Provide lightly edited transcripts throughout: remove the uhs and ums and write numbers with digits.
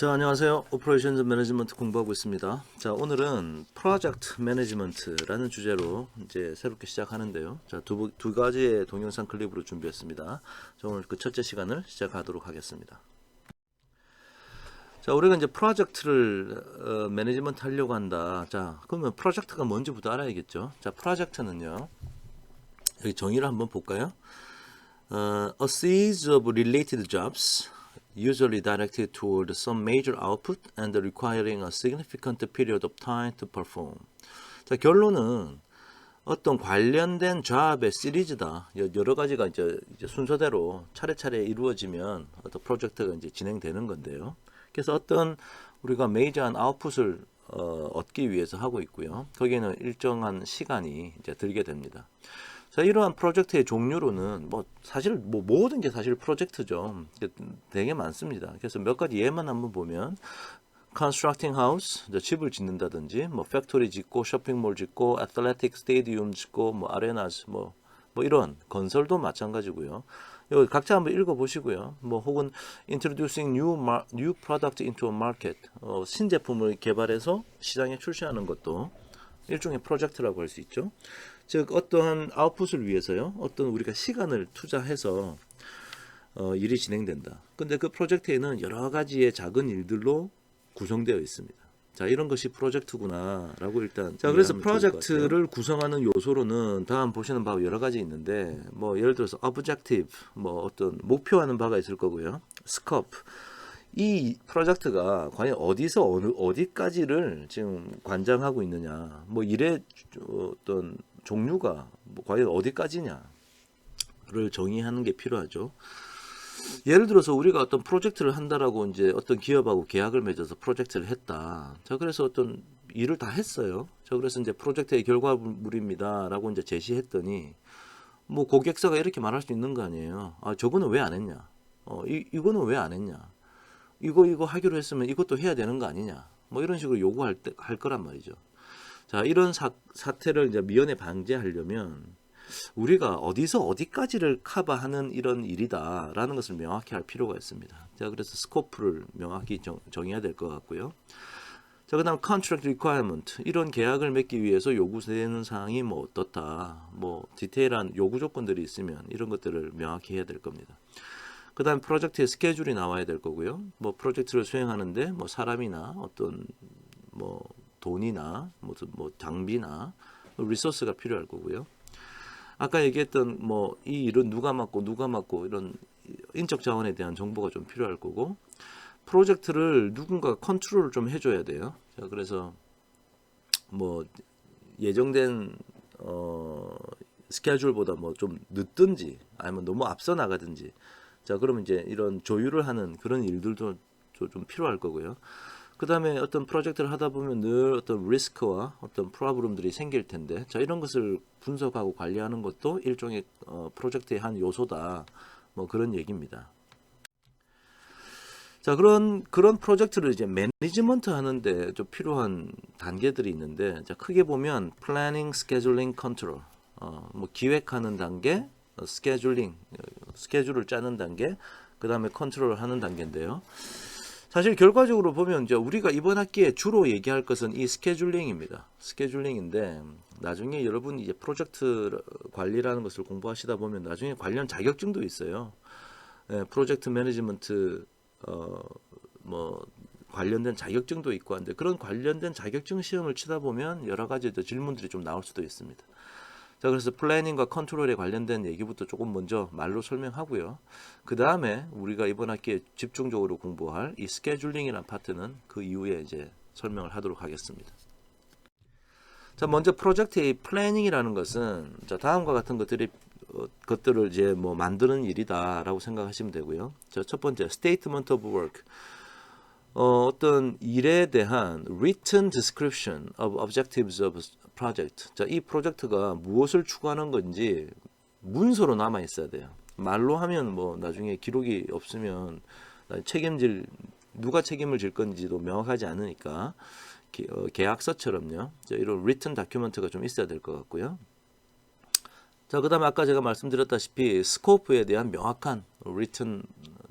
자, 안녕하세요. 오퍼레이션즈 매니지먼트 공부하고 있습니다. 자, 오늘은 프로젝트 매니지먼트라는 주제로 이제 새롭게 시작하는데요. 자, 두 가지의 동영상 클립으로 준비했습니다. 자, 오늘 그 첫째 시간을 시작하도록 하겠습니다. 자, 우리가 이제 프로젝트를 매니지먼트 하려고 한다. 자, 그러면 프로젝트가 뭔지부터 알아야겠죠. 자, 프로젝트는요. 여기 정의를 한번 볼까요? A series of related jobs usually directed toward some major output and requiring a significant period of time to perform. 자, 결론은 어떤 관련된 잡의 시리즈다. 여러 가지가 이제 순서대로 차례차례 이루어지면 어떤 프로젝트가 이제 진행되는 건데요. 그래서 어떤 우리가 메이저한 아웃풋을 얻기 위해서 하고 있고요. 거기에는 일정한 시간이 이제 들게 됩니다. 자, 이러한 프로젝트의 종류로는 사실 모든 게 사실 프로젝트죠. 되게 많습니다. 그래서 몇 가지 예만 한번 보면 constructing house, 집을 짓는다든지, 팩토리 짓고, 쇼핑몰 짓고, athletic stadium 짓고, arenas, 이런 건설도 마찬가지고요. 여기 각자 한번 읽어보시고요. 혹은 introducing new product into a market, 신제품을 개발해서 시장에 출시하는 것도 일종의 프로젝트라고 할 수 있죠. 즉 어떠한 아웃풋을 위해서요. 어떤 우리가 시간을 투자해서 일이 진행된다. 근데 그 프로젝트에는 여러 가지의 작은 일들로 구성되어 있습니다. 자, 이런 것이 프로젝트구나라고 일단 자, 그래서 프로젝트를 구성하는 요소로는 다음 보시는 바와 여러 가지 있는데 예를 들어서 objective, 어떤 목표하는 바가 있을 거고요. scope, 이 프로젝트가 과연 어디서 어디까지를 지금 관장하고 있느냐, 일의 어떤 종류가 과연 어디까지냐를 정의하는 게 필요하죠. 예를 들어서 우리가 어떤 프로젝트를 한다라고 이제 어떤 기업하고 계약을 맺어서 프로젝트를 했다. 자, 그래서 어떤 일을 다 했어요. 자, 그래서 이제 프로젝트의 결과물입니다라고 이제 제시했더니 고객사가 이렇게 말할 수 있는 거 아니에요. 아, 저거는 왜 안 했냐? 이거는 왜 안 했냐? 이거 하기로 했으면 이것도 해야 되는 거 아니냐? 이런 식으로 요구할 거란 말이죠. 자, 이런 사태를 이제 미연에 방지하려면 우리가 어디서 어디까지를 커버하는 이런 일이다라는 것을 명확히 할 필요가 있습니다. 자, 그래서 스코프를 명확히 정해야 될 것 같고요. 자, 그다음 contract requirement, 이런 계약을 맺기 위해서 요구되는 사항이 어떻다, 디테일한 요구 조건들이 있으면 이런 것들을 명확히 해야 될 겁니다. 그 다음 프로젝트의 스케줄이 나와야 될 거고요. 프로젝트를 수행하는데 사람이나 어떤 돈이나 장비나 리소스가 필요할 거고요. 아까 얘기했던 이 일은 누가 맡고 이런 인적 자원에 대한 정보가 좀 필요할 거고, 프로젝트를 누군가 컨트롤을 좀 해줘야 돼요. 자, 그래서 예정된 스케줄보다 좀 늦든지 아니면 너무 앞서 나가든지, 자, 그러면 이제 이런 조율을 하는 그런 일들도 좀 필요할 거고요. 그 다음에 어떤 프로젝트를 하다 보면 늘 어떤 리스크와 어떤 프로블럼들이 생길 텐데, 자, 이런 것을 분석하고 관리하는 것도 일종의 프로젝트의 한 요소다. 그런 얘기입니다. 자, 그런 프로젝트를 이제 매니지먼트 하는데 좀 필요한 단계들이 있는데, 자, 크게 보면 플래닝, 스케줄링, 컨트롤, 기획하는 단계, 스케줄을 짜는 단계, 그 다음에 컨트롤을 하는 단계인데요. 사실 결과적으로 보면 이제 우리가 이번 학기에 주로 얘기할 것은 이 스케줄링입니다. 스케줄링인데 나중에 여러분 이제 프로젝트 관리라는 것을 공부하시다 보면 나중에 관련 자격증도 있어요. 프로젝트 매니지먼트 관련된 자격증도 있고 한데, 그런 관련된 자격증 시험을 치다 보면 여러 가지 질문들이 좀 나올 수도 있습니다. 자, 그래서 플래닝과 컨트롤에 관련된 얘기부터 조금 먼저 말로 설명하고요. 그 다음에 우리가 이번 학기에 집중적으로 공부할 이 스케줄링이라는 파트는 그 이후에 이제 설명을 하도록 하겠습니다. 자, 먼저 프로젝트의 플래닝이라는 것은 자, 다음과 같은 것들을 이제 만드는 일이다라고 생각하시면 되고요. 자, 첫 번째, statement of work. 어떤 일에 대한 written description of objectives of project. 자, 이 프로젝트가 무엇을 추구하는 건지 문서로 남아 있어야 돼요. 말로 하면 나중에 기록이 없으면 누가 책임을 질 건지도 명확하지 않으니까 계약서처럼요. 자, 이런 written document가 좀 있어야 될 것 같고요. 자, 그 다음에 아까 제가 말씀드렸다시피 스코프에 대한 명확한 written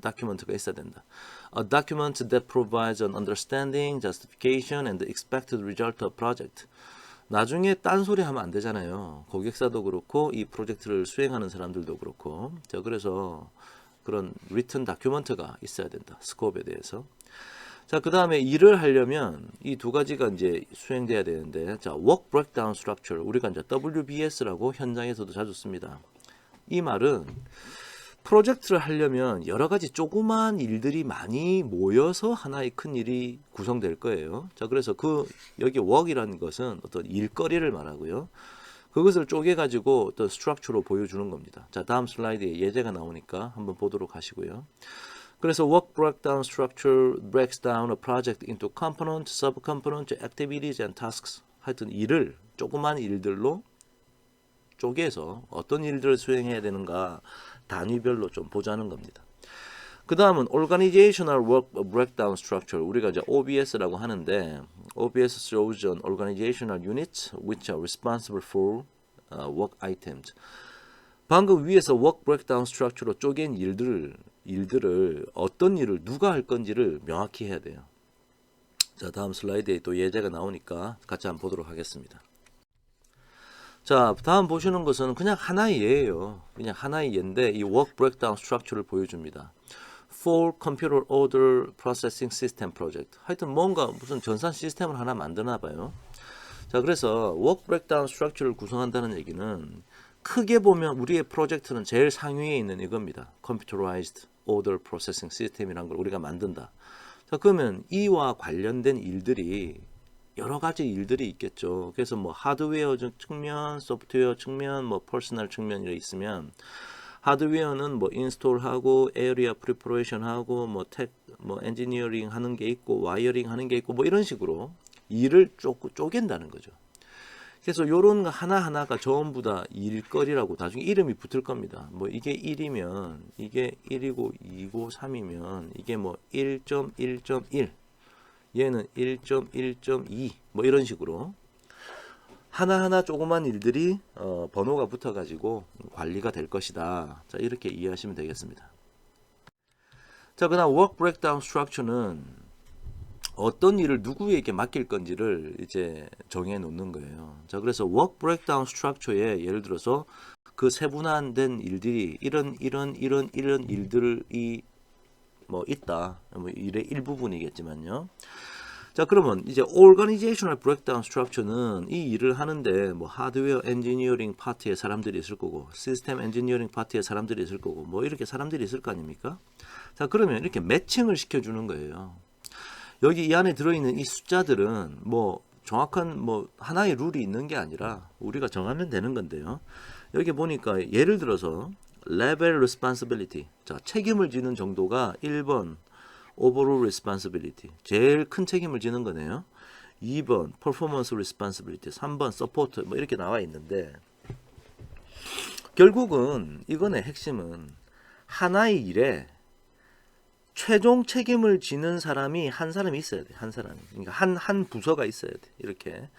document가 있어야 된다. A document that provides an understanding, justification, and the expected result of project. 나중에 딴소리 하면 안 되잖아요. 고객사도 그렇고 이 프로젝트를 수행하는 사람들도 그렇고. 자, 그래서 그런 written document가 있어야 된다. 스코프에 대해서. 자, 그 다음에 일을 하려면 이 두 가지가 이제 수행돼야 되는데, 자, work breakdown structure. 우리가 이제 WBS라고 현장에서도 자주 씁니다. 이 말은 프로젝트를 하려면 여러 가지 조그만 일들이 많이 모여서 하나의 큰 일이 구성될 거예요. 자, 그래서 여기 work이라는 것은 어떤 일거리를 말하고요. 그것을 쪼개가지고 어떤 스트럭처로 보여주는 겁니다. 자, 다음 슬라이드에 예제가 나오니까 한번 보도록 하시고요. 그래서 work breakdown structure breaks down a project into component, subcomponent, activities and tasks. 하여튼 일을 조그만 일들로 쪼개서 어떤 일들을 수행해야 되는가 단위별로 좀 보자는 겁니다. 그 다음은 Organizational Work Breakdown Structure. 우리가 이제 OBS라고 하는데, OBS shows an organizational units which are responsible for work items. 방금 위에서 Work Breakdown Structure로 쪼갠 일들을 어떤 일을 누가 할 건지를 명확히 해야 돼요. 자, 다음 슬라이드에 또 예제가 나오니까 같이 한번 보도록 하겠습니다. 자, 다음 보시는 것은 그냥 하나의 예예요. 그냥 하나의 예인데 이 work breakdown structure를 보여줍니다. For Computer Order Processing System Project. 하여튼 뭔가 무슨 전산 시스템을 하나 만드나 봐요. 자, 그래서 work breakdown structure를 구성한다는 얘기는 크게 보면 우리의 프로젝트는 제일 상위에 있는 이겁니다. Computerized Order Processing System이라는 걸 우리가 만든다. 자, 그러면 이와 관련된 일들이 여러 가지 일들이 있겠죠. 그래서 뭐 하드웨어 측면, 소프트웨어 측면, 뭐 퍼스널 측면이 있으면 하드웨어는 뭐 인스톨하고 에어리아 프리퍼레이션 하고 뭐 엔지니어링 하는 게 있고 와이어링 하는 게 있고 뭐 이런 식으로 일을 쪼갠다는 거죠. 그래서 요런 거 하나하나가 전부 다 일거리라고 나중에 이름이 붙을 겁니다. 뭐 이게 1이면 이게 1이고 2고 3이면 이게 뭐 1.1.1 얘는 1.1.2 뭐 이런 식으로 하나하나 조그만 일들이 번호가 붙어 가지고 관리가 될 것이다. 자, 이렇게 이해하시면 되겠습니다. 자, 그다음 work breakdown structure는 어떤 일을 누구에게 맡길 건지를 이제 정해 놓는 거예요. 자, 그래서 work breakdown structure에 예를 들어서 그 세분화된 일들이 이런 일들이 뭐 있다. 뭐 일의 일부분이겠지만요. 자, 그러면 이제 organizational breakdown structure는 이 일을 하는데 뭐 하드웨어 엔지니어링 파트에 사람들이 있을 거고 시스템 엔지니어링 파트에 사람들이 있을 거고 뭐 이렇게 사람들이 있을 거 아닙니까? 자, 그러면 이렇게 매칭을 시켜주는 거예요. 여기 이 안에 들어있는 이 숫자들은 뭐 정확한 뭐 하나의 룰이 있는 게 아니라 우리가 정하면 되는 건데요. 여기 보니까 예를 들어서 level responsibility. 자, 책임을 지는 정도가 1번 overall responsibility. 제일 큰 책임을 지는 거네요. 2번 performance responsibility. 3번 support 뭐 이렇게 나와 있는데 결국은 이거의 핵심은 하나의 일에 최종 책임을 지는 사람이 한 사람이 있어야 돼. 한 사람이. 그러니까 한 부서가 있어야 돼. 이렇게.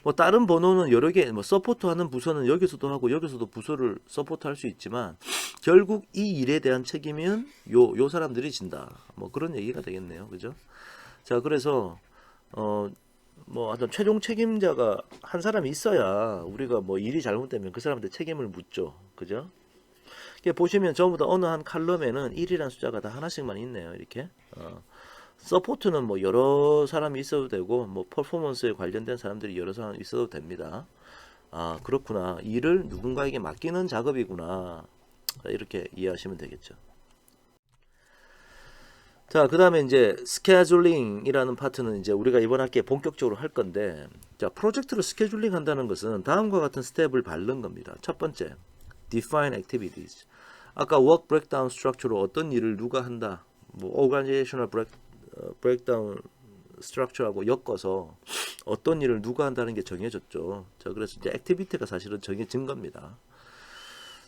뭐 다른 번호는 여러 개, 뭐 서포트하는 부서는 여기서도 하고 여기서도 부서를 서포트할 수 있지만 결국 이 일에 대한 책임은 요 사람들이 진다. 뭐 그런 얘기가 되겠네요. 그죠? 자, 그래서 뭐 어떤 최종 책임자가 한 사람이 있어야 우리가 뭐 일이 잘못되면 그 사람한테 책임을 묻죠. 그죠? 보시면 전부 다 어느 한 칼럼에는 1이라는 숫자가 다 하나씩만 있네요. 이렇게. 서포트는 뭐 여러 사람이 있어도 되고 뭐 퍼포먼스에 관련된 사람들이 여러 사람 있어도 됩니다. 아, 그렇구나. 일을 누군가에게 맡기는 작업이구나. 이렇게 이해하시면 되겠죠. 자, 그 다음에 이제 스케줄링이라는 파트는 이제 우리가 이번 학기에 본격적으로 할 건데, 자, 프로젝트를 스케줄링 한다는 것은 다음과 같은 스텝을 밟는 겁니다. 첫 번째, define activities. 아까 work breakdown structure로 어떤 일을 누가 한다, 뭐 organizational breakdown structure하고 엮어서 어떤 일을 누가 한다는 게 정해졌죠. 자, 그래서 이제 activity가 사실은 정해진 겁니다.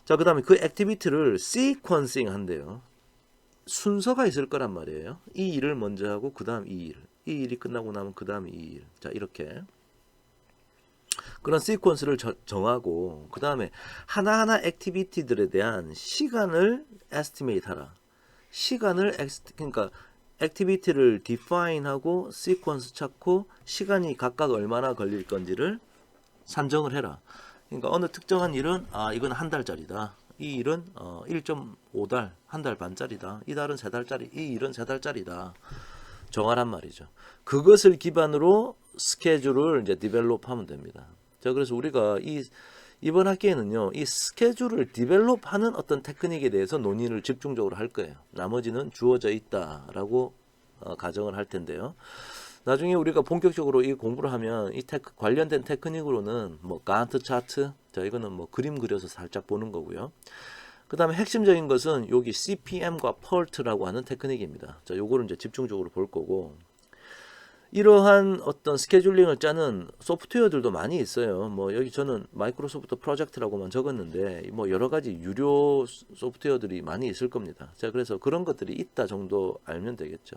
자, 그 다음에 그 activity를 sequencing 한대요. 순서가 있을 거란 말이에요. 이 일을 먼저 하고 그 다음 이 일. 이 일이 끝나고 나면 그 다음 이 일. 자, 이렇게 그런 시퀀스를 정하고 그 다음에 하나하나 액티비티들에 대한 시간을 에스티메이트 하라. 시간을 그러니까 액티비티를 디파인하고 시퀀스 찾고 시간이 각각 얼마나 걸릴 건지를 산정을 해라. 그러니까 어느 특정한 일은 이건 한 달짜리다. 이 일은 1.5달, 한 달 반짜리다. 이 달은 3달짜리, 이 일은 3달짜리다. 정하란 말이죠. 그것을 기반으로 스케줄을 이제 디벨롭하면 됩니다. 자, 그래서 우리가 이번 학기에는요, 이 스케줄을 디벨롭하는 어떤 테크닉에 대해서 논의를 집중적으로 할 거예요. 나머지는 주어져 있다라고 가정을 할 텐데요. 나중에 우리가 본격적으로 이 공부를 하면 이 관련된 테크닉으로는 뭐 간트 차트, 자 이거는 뭐 그림 그려서 살짝 보는 거고요. 그 다음에 핵심적인 것은 여기 CPM과 PERT라고 하는 테크닉입니다. 자, 요거를 이제 집중적으로 볼 거고, 이러한 어떤 스케줄링을 짜는 소프트웨어들도 많이 있어요. 뭐 여기 저는 마이크로소프트 프로젝트라고만 적었는데 뭐 여러 가지 유료 소프트웨어들이 많이 있을 겁니다. 자, 그래서 그런 것들이 있다 정도 알면 되겠죠.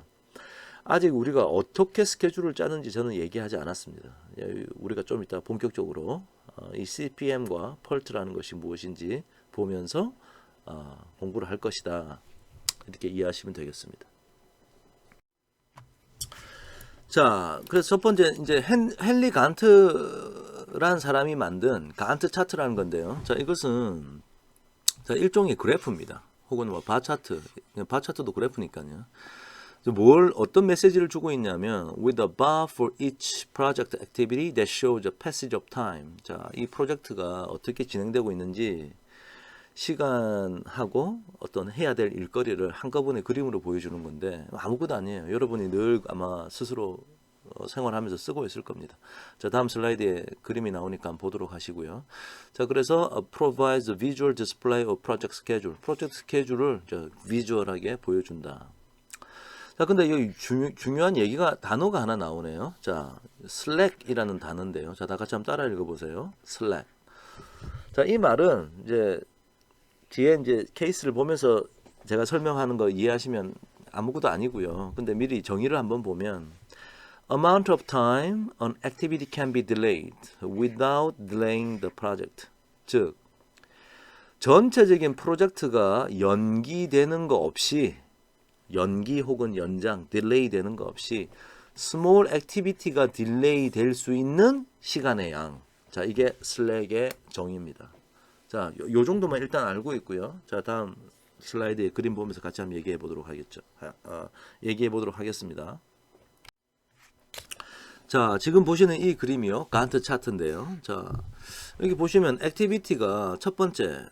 아직 우리가 어떻게 스케줄을 짜는지 저는 얘기하지 않았습니다. 우리가 좀 이따 본격적으로 이 CPM과 PERT라는 것이 무엇인지 보면서 공부를 할 것이다. 이렇게 이해하시면 되겠습니다. 자, 그래서 첫 번째 이제 헨리 간트라는 사람이 만든 간트 차트라는 건데요. 자, 이것은 일종의 그래프입니다. 혹은 뭐 바 차트도 그래프니까요. 어떤 메시지를 주고 있냐면 with a bar for each project activity that shows the passage of time. 자, 이 프로젝트가 어떻게 진행되고 있는지 시간하고 어떤 해야 될 일거리를 한꺼번에 그림으로 보여주는 건데 아무것도 아니에요. 여러분이 늘 아마 스스로 생활하면서 쓰고 있을 겁니다. 자, 다음 슬라이드에 그림이 나오니까 한번 보도록 하시고요. 자, 그래서 provides a visual display of project schedule. 프로젝트 스케줄을 비주얼하게 보여준다. 자, 근데 여기 중요한 단어가 하나 나오네요. 자, slack이라는 단어인데요. 자, 다 같이 한번 따라 읽어보세요. slack. 자, 이 말은 뒤에 케이스를 보면서 제가 설명하는 거 이해하시면 아무것도 아니고요. 근데 미리 정의를 한번 보면 amount of time an activity can be delayed without delaying the project. 즉, 전체적인 프로젝트가 연기되는 거 없이 연기 혹은 연장, 딜레이 되는 거 없이 small activity가 딜레이 될 수 있는 시간의 양. 자, 이게 슬랙의 정의입니다. 자, 요 정도만 일단 알고 있고요. 자, 다음 슬라이드에 그림 보면서 같이 한번 얘기해 보도록 하겠습니다. 자, 지금 보시는 이 그림이요. 간트 차트인데요. 자, 여기 보시면 액티비티가 첫 번째,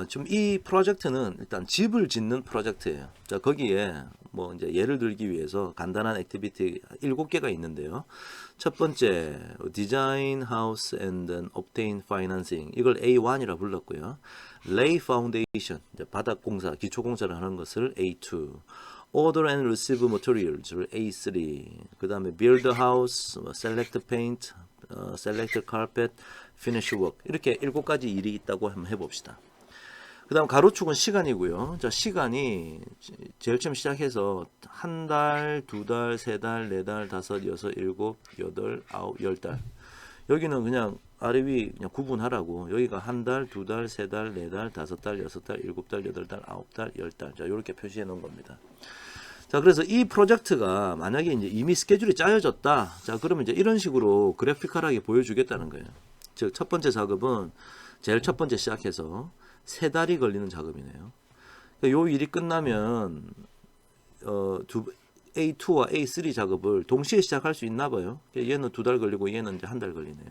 지금 이 프로젝트는 일단 집을 짓는 프로젝트예요. 자, 거기에 뭐 이제 예를 들기 위해서 간단한 액티비티 7개가 있는데요. 첫 번째, design house and then obtain financing. 이걸 A1이라 불렀고요. lay foundation, 이제 바닥 공사, 기초 공사를 하는 것을 A2. order and receive materials를 A3. 그다음에 build a house, select paint, select carpet, finish work. 이렇게 7가지 일이 있다고 한번 해 봅시다. 그 다음 가로축은 시간이고요. 자, 시간이 제일 처음 시작해서 한 달, 두 달, 세 달, 네 달, 다섯, 여섯, 일곱, 여덟, 아홉, 10달. 여기는 그냥 아래 위 그냥 구분하라고. 여기가 한 달, 두 달, 세 달, 네 달, 다섯 달, 여섯 달, 일곱 달, 여덟 달, 아홉 달, 10달. 자, 이렇게 표시해 놓은 겁니다. 자, 그래서 이 프로젝트가 만약에 이제 이미 스케줄이 짜여졌다. 자, 그러면 이제 이런 식으로 그래피컬하게 보여주겠다는 거예요. 즉, 첫 번째 작업은 제일 첫 번째 시작해서 3달이 걸리는 작업이네요. 요 일이 끝나면 A2와 A3 작업을 동시에 시작할 수 있나 봐요. 얘는 2달 걸리고 얘는 이제 1달 걸리네요.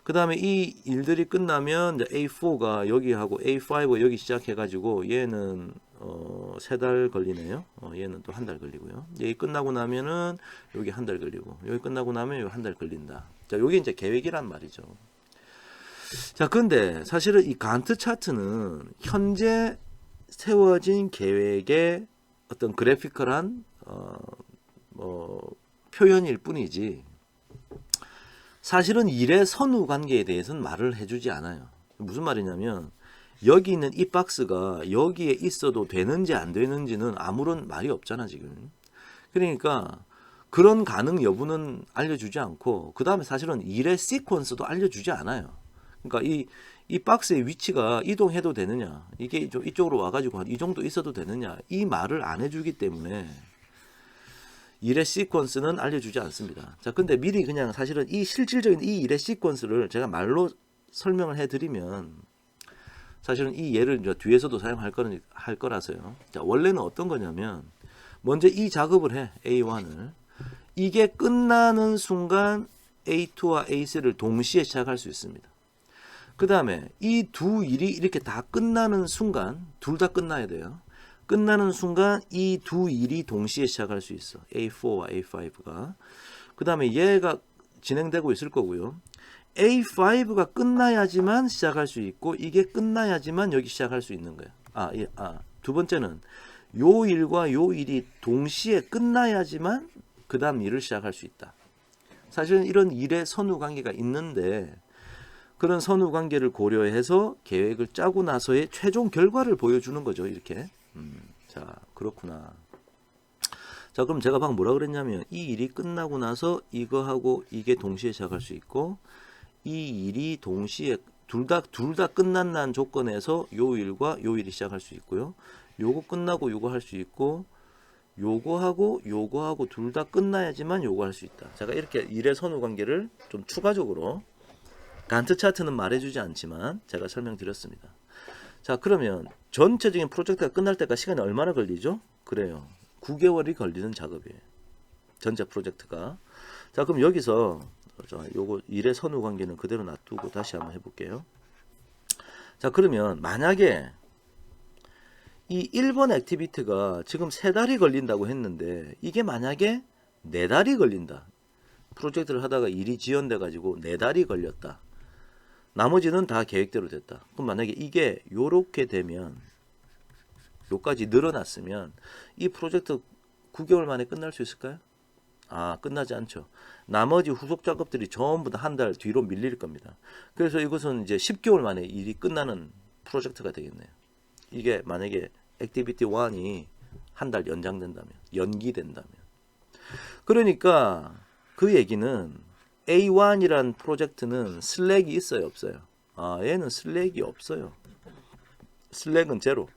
그 다음에 이 일들이 끝나면 이제 A4가 여기하고 A5가 여기 시작해가지고 얘는 3달 걸리네요. 얘는 또 1달 걸리고요. 여기 끝나고 나면은 여기 1달 걸리고 여기 끝나고 나면 여기 1달 걸린다. 자, 요게 이제 계획이란 말이죠. 자, 근데 사실은 이 간트 차트는 현재 세워진 계획의 어떤 그래피컬한 표현일 뿐이지 사실은 일의 선후 관계에 대해서는 말을 해주지 않아요. 무슨 말이냐면 여기 있는 이 박스가 여기에 있어도 되는지 안 되는지는 아무런 말이 없잖아 지금. 그러니까 그런 가능 여부는 알려주지 않고 그 다음에 사실은 일의 시퀀스도 알려주지 않아요. 그러니까 이 박스의 위치가 이동해도 되느냐, 이게 좀 이쪽으로 와가지고 한 이 정도 있어도 되느냐, 이 말을 안 해주기 때문에 일의 시퀀스는 알려주지 않습니다. 자, 근데 미리 그냥 사실은 이 실질적인 이 일의 시퀀스를 제가 말로 설명을 해드리면 사실은 이 예를 이제 뒤에서도 사용할 할 거라서요. 자, 원래는 어떤 거냐면 먼저 이 작업을 해, A1을. 이게 끝나는 순간 A2와 A3를 동시에 시작할 수 있습니다. 그 다음에 이 두 일이 이렇게 다 끝나는 순간, 둘 다 끝나야 돼요. 끝나는 순간 이 두 일이 동시에 시작할 수 있어. A4와 A5가. 그 다음에 얘가 진행되고 있을 거고요. A5가 끝나야지만 시작할 수 있고 이게 끝나야지만 여기 시작할 수 있는 거예요. 두 번째는 요 일과 요 일이 동시에 끝나야지만 그 다음 일을 시작할 수 있다. 사실은 이런 일의 선후 관계가 있는데 그런 선후 관계를 고려해서 계획을 짜고 나서의 최종 결과를 보여주는 거죠. 이렇게. 자, 그렇구나. 자, 그럼 제가 방금 뭐라 그랬냐면 이 일이 끝나고 나서 이거하고 이게 동시에 시작할 수 있고 이 일이 동시에 둘 다 끝난다는 조건에서 요 일과 요 일이 시작할 수 있고요. 요거 끝나고 요거 할 수 있고 요거하고 둘 다 끝나야지만 요거 할 수 있다. 제가 이렇게 일의 선후 관계를 좀 추가적으로 간트 차트는 말해주지 않지만 제가 설명드렸습니다. 자, 그러면 전체적인 프로젝트가 끝날 때까지 시간이 얼마나 걸리죠? 그래요. 9개월이 걸리는 작업이에요. 전체 프로젝트가. 자, 그럼 여기서 요거 일의 선후 관계는 그대로 놔두고 다시 한번 해볼게요. 자, 그러면 만약에 이 1번 액티비티가 지금 3달이 걸린다고 했는데 이게 만약에 4달이 걸린다. 프로젝트를 하다가 일이 지연돼 가지고 4달이 걸렸다. 나머지는 다 계획대로 됐다. 그럼 만약에 이게 요렇게 되면 요까지 늘어났으면 이 프로젝트 9개월 만에 끝날 수 있을까요? 끝나지 않죠. 나머지 후속 작업들이 전부 다 한 달 뒤로 밀릴 겁니다. 그래서 이것은 이제 10개월 만에 일이 끝나는 프로젝트가 되겠네요. 이게 만약에 액티비티 1이 한 달 연기된다면. 그러니까 그 얘기는 A1이란 프로젝트는 슬랙이 있어요, 없어요? 얘는 슬랙이 없어요. 슬랙은 제로.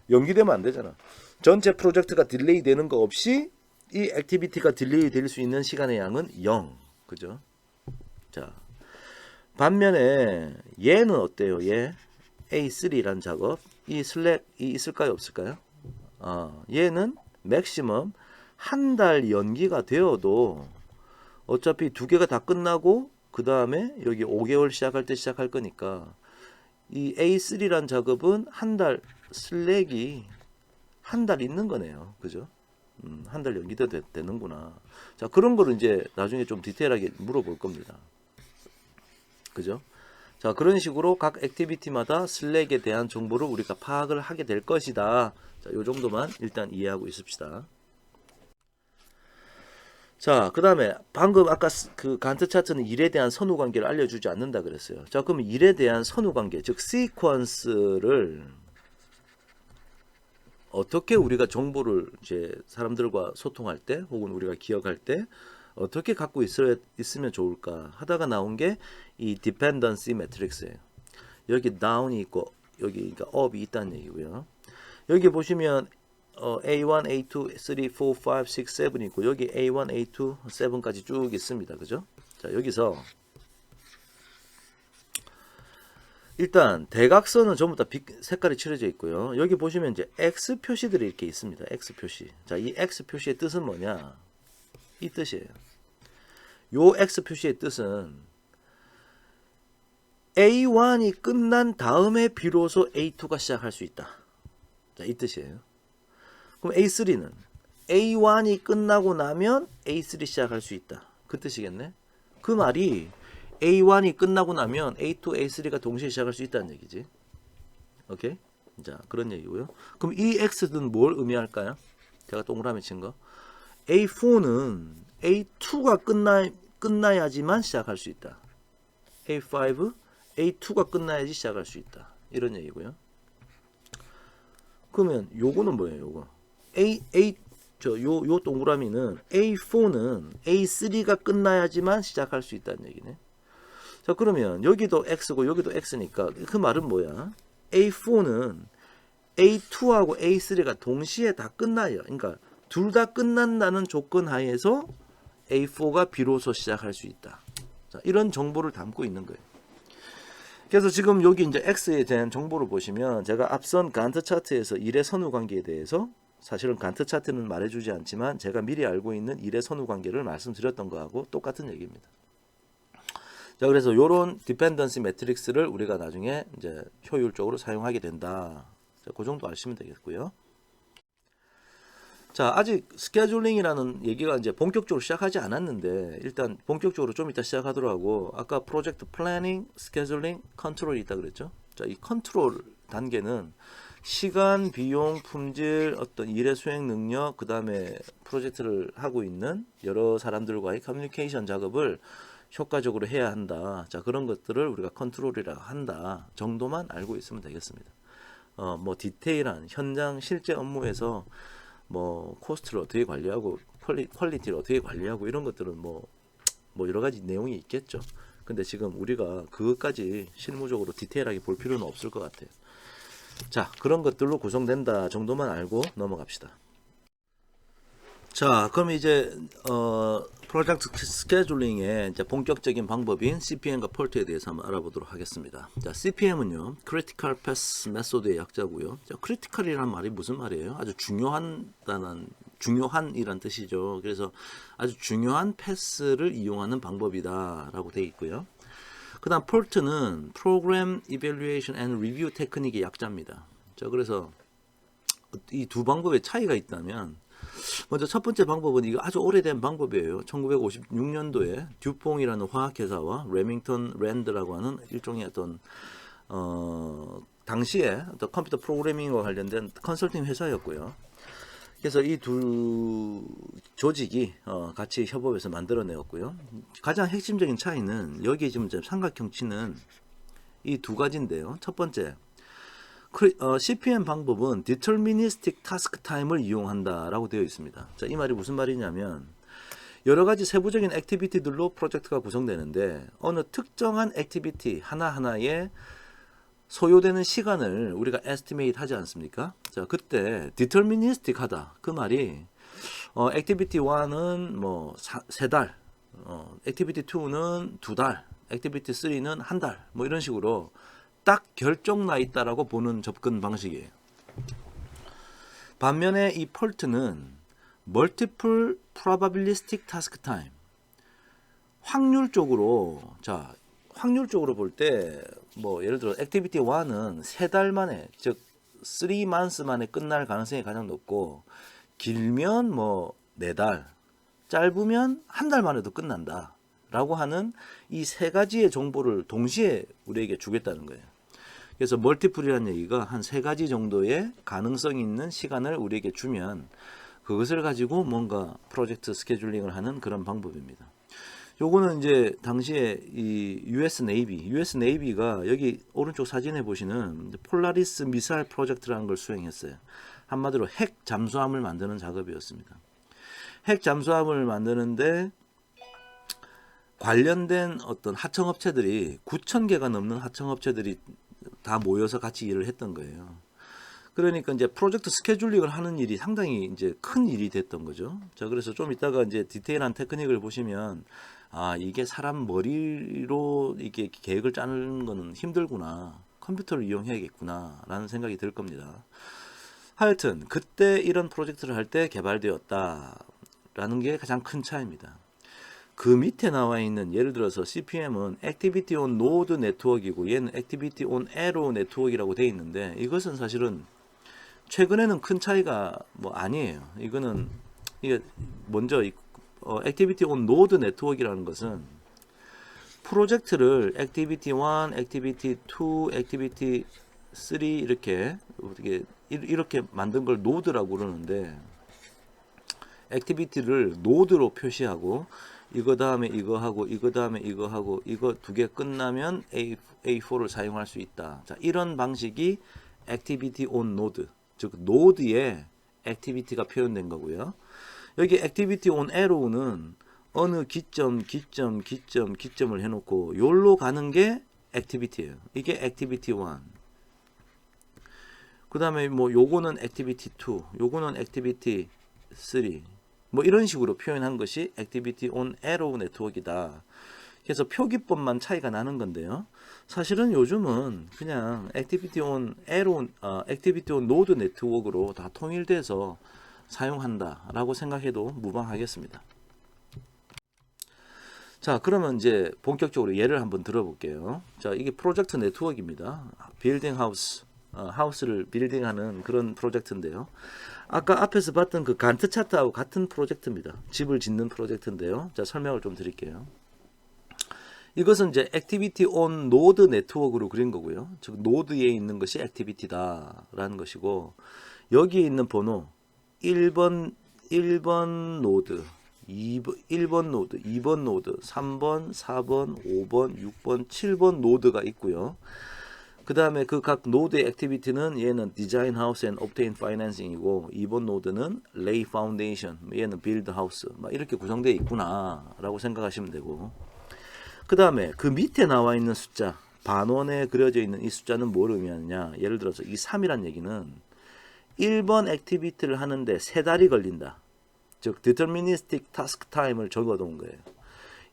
연기되면 안 되잖아. 전체 프로젝트가 딜레이 되는 거 없이 이 액티비티가 딜레이 될 수 있는 시간의 양은 0. 그죠? 자, 반면에 얘는 어때요? 얘 A3란 작업. 이 슬랙이 있을까요, 없을까요? 얘는 맥시멈 한 달 연기가 되어도 어차피 2개가 다 끝나고 그 다음에 여기 5개월 시작할 때 시작할 거니까 이 A3란 작업은 한 달 슬랙이 한 달 있는 거네요. 그죠? 한 달 연기도 되는구나. 자, 그런 거를 이제 나중에 좀 디테일하게 물어볼 겁니다. 그죠? 자, 그런 식으로 각 액티비티마다 슬랙에 대한 정보를 우리가 파악을 하게 될 것이다. 자, 요 정도만 일단 이해하고 있읍시다. 자, 그 다음에 방금 아까 그 간트 차트는 일에 대한 선후 관계를 알려주지 않는다 그랬어요. 자, 그러면 일에 대한 선후 관계, 즉 시퀀스를 어떻게 우리가 정보를 이제 사람들과 소통할 때 혹은 우리가 기억할 때 어떻게 갖고 있으면 좋을까 하다가 나온 게 이 디펜던시 매트릭스예요. 여기 다운이 있고 여기 그러니까 up이 있다는 얘기고요. 여기 보시면 A1, A2, 3, 4, 5, 6, 7 있고 여기 A1, A2, 7까지 쭉 있습니다. 그죠? 자, 여기서 일단 대각선은 전부 다 색깔이 칠해져 있고요. 여기 보시면 이제 X 표시들이 이렇게 있습니다. X 표시. 자, 이 X 표시의 뜻은 뭐냐? 이 뜻이에요. 요 X 표시의 뜻은 A1이 끝난 다음에 비로소 A2가 시작할 수 있다. 자, 이 뜻이에요. 그럼 A3는 A1이 끝나고 나면 A3 시작할 수 있다. 그 뜻이겠네. 그 말이 A1이 끝나고 나면 A2, A3가 동시에 시작할 수 있다는 얘기지. 오케이? 자, 그런 얘기고요. 그럼 이 X는 뭘 의미할까요? 제가 동그라미 친 거. A4는 A2가 끝나야지만 시작할 수 있다. A5, A2가 끝나야지 시작할 수 있다. 이런 얘기고요. 그러면 요거는 뭐예요? 요거. 요 동그라미는 A4는 A3가 끝나야지만 시작할 수 있다는 얘기네. 자, 그러면 여기도 x고 여기도 x니까 그 말은 뭐야? A4는 A2하고 A3가 동시에 다 끝나요. 그러니까 둘 다 끝난다는 조건 하에서 A4가 비로소 시작할 수 있다. 자, 이런 정보를 담고 있는 거예요. 그래서 지금 여기 이제 X에 대한 정보를 보시면 제가 앞선 간트 차트에서 일의 선후 관계에 대해서 사실은 간트 차트는 말해주지 않지만 제가 미리 알고 있는 일의 선후 관계를 말씀드렸던 거하고 똑같은 얘기입니다. 자, 그래서 이런 디펜던시 매트릭스를 우리가 나중에 이제 효율적으로 사용하게 된다. 자, 그 정도 아시면 되겠고요. 자, 아직 스케줄링이라는 얘기가 이제 본격적으로 시작하지 않았는데 일단 본격적으로 좀 이따 시작하더라고. 아까 프로젝트 플래닝, 스케줄링, 컨트롤이 있다 그랬죠. 자, 이 컨트롤 단계는 시간, 비용, 품질, 어떤 일의 수행 능력, 그 다음에 프로젝트를 하고 있는 여러 사람들과의 커뮤니케이션 작업을 효과적으로 해야 한다. 자, 그런 것들을 우리가 컨트롤이라고 한다 정도만 알고 있으면 되겠습니다. 뭐 디테일한 현장 실제 업무에서 뭐 코스트를 어떻게 관리하고 퀄리티를 어떻게 관리하고 이런 것들은 뭐 여러 가지 내용이 있겠죠. 근데 지금 우리가 그것까지 실무적으로 디테일하게 볼 필요는 없을 것 같아요. 자, 그런 것들로 구성된다 정도만 알고 넘어갑시다. 자, 그럼 이제 프로젝트 스케줄링의 이제 본격적인 방법인 CPM과 폴트에 대해서 한번 알아보도록 하겠습니다. 자, CPM은요, Critical Path Method의 약자고요. 자, critical이란 말이 무슨 말이에요? 아주 중요한이란 뜻이죠. 그래서 아주 중요한 패스를 이용하는 방법이다라고 되어 있고요. 그다음 폴트는 Program Evaluation and Review 테크닉의 약자입니다. 자, 그래서 이 두 방법의 차이가 있다면 먼저 첫 번째 방법은 이거 아주 오래된 방법이에요. 1956년도에 듀퐁이라는 화학회사와 레밍턴 랜드라고 하는 일종의 어떤 당시에 어떤 컴퓨터 프로그래밍과 관련된 컨설팅 회사였고요. 그래서 이 두 조직이 같이 협업해서 만들어내었고요. 가장 핵심적인 차이는 여기 지금 삼각형 치는 이 두 가지인데요. 첫 번째, CPM 방법은 Deterministic Task Time을 이용한다라고 되어 있습니다. 자, 이 말이 무슨 말이냐면 여러 가지 세부적인 액티비티들로 프로젝트가 구성되는데 어느 특정한 액티비티 하나하나에 소요되는 시간을 우리가 estimate 하지 않습니까? 자, 그때 deterministic 하다. 그 말이 액티비티 1은 뭐 3달, 액티비티 2는 2달, 액티비티 3는 1달, 뭐 이런 식으로 딱 결정 나 있다라고 보는 접근 방식이에요. 반면에 이 폴트는 Multiple Probabilistic Task Time, 확률적으로 볼 때 뭐 예를 들어 액티비티 1은 3달 만에, 즉 3months 만에 끝날 가능성이 가장 높고 길면 뭐 4달, 짧으면 1달 만에도 끝난다 라고 하는 이 세 가지의 정보를 동시에 우리에게 주겠다는 거예요. 그래서 멀티플이라는 얘기가 한 세 가지 정도의 가능성이 있는 시간을 우리에게 주면 그것을 가지고 뭔가 프로젝트 스케줄링을 하는 그런 방법입니다. 요거는 이제 당시에 이 US 네이비가 여기 오른쪽 사진에 보시는 폴라리스 미사일 프로젝트라는 걸 수행했어요. 한마디로 핵 잠수함을 만드는 작업이었습니다. 핵 잠수함을 만드는데 관련된 어떤 하청업체들이 9,000개가 넘는 하청업체들이 다 모여서 같이 일을 했던 거예요. 그러니까 이제 프로젝트 스케줄링을 하는 일이 상당히 이제 큰 일이 됐던 거죠. 자, 그래서 좀 이따가 이제 디테일한 테크닉을 보시면 이게 사람 머리로 이게 계획을 짜는 거는 힘들구나. 컴퓨터를 이용해야겠구나라는 생각이 들 겁니다. 하여튼 그때 이런 프로젝트를 할 때 개발되었다라는 게 가장 큰 차이입니다. 그 밑에 나와 있는 예를 들어서 CPM은 Activity on Node Network이고 얘는 Activity on Arrow Network이라고 되어 있는데 이것은 사실은 최근에는 큰 차이가 뭐 아니에요. 이게 먼저 Activity on Node Network이라는 것은 프로젝트를 Activity 1, Activity 2, Activity 3 이렇게 만든 걸 노드라고 그러는데 액티비티를 노드로 표시하고 이거 다음에 이거 하고 이거 다음에 이거 하고 이거 두 개 끝나면 A4를 사용할 수 있다. 자, 이런 방식이 Activity on Node, 즉 노드에 액티비티가 표현된 거고요. 여기 Activity on Arrow는 어느 기점을 해놓고 요로 가는 게 액티비티예요. 이게 액티비티 1. 그 다음에 뭐 요거는 액티비티 2, 요거는 액티비티 3, 뭐 이런 식으로 표현한 것이 액티비티 온 에로 네트워크이다. 그래서 표기법만 차이가 나는 건데요. 사실은 요즘은 그냥 액티비티 온 에로, 액티비티 온 노드 네트워크로 다 통일돼서 사용한다라고 생각해도 무방하겠습니다. 자, 그러면 이제 본격적으로 예를 한번 들어볼게요. 자, 이게 프로젝트 네트워크입니다. 빌딩 하우스. 하우스를 빌딩하는 그런 프로젝트인데요. 아까 앞에서 봤던 그 간트 차트하고 같은 프로젝트입니다. 집을 짓는 프로젝트인데요. 자, 설명을 좀 드릴게요. 이것은 이제 액티비티 온 노드 네트워크로 그린 거고요. 즉 노드에 있는 것이 액티비티다라는 것이고, 여기에 있는 번호 1번 노드, 1번 노드, 2번 노드, 3번, 4번, 5번, 6번, 7번 노드가 있고요. 그 다음에 그 각 노드의 액티비티는 얘는 디자인 하우스 앤 obtain financing이고, 2번 노드는 lay foundation, 얘는 build house, 막 이렇게 구성되어 있구나 라고 생각하시면 되고, 그 다음에 그 밑에 나와 있는 숫자, 반원에 그려져 있는 이 숫자는 뭘 의미하느냐. 예를 들어서 이 3이란 얘기는 1번 액티비티를 하는데 3달이 걸린다. 즉 deterministic task time을 적어 놓은 거예요.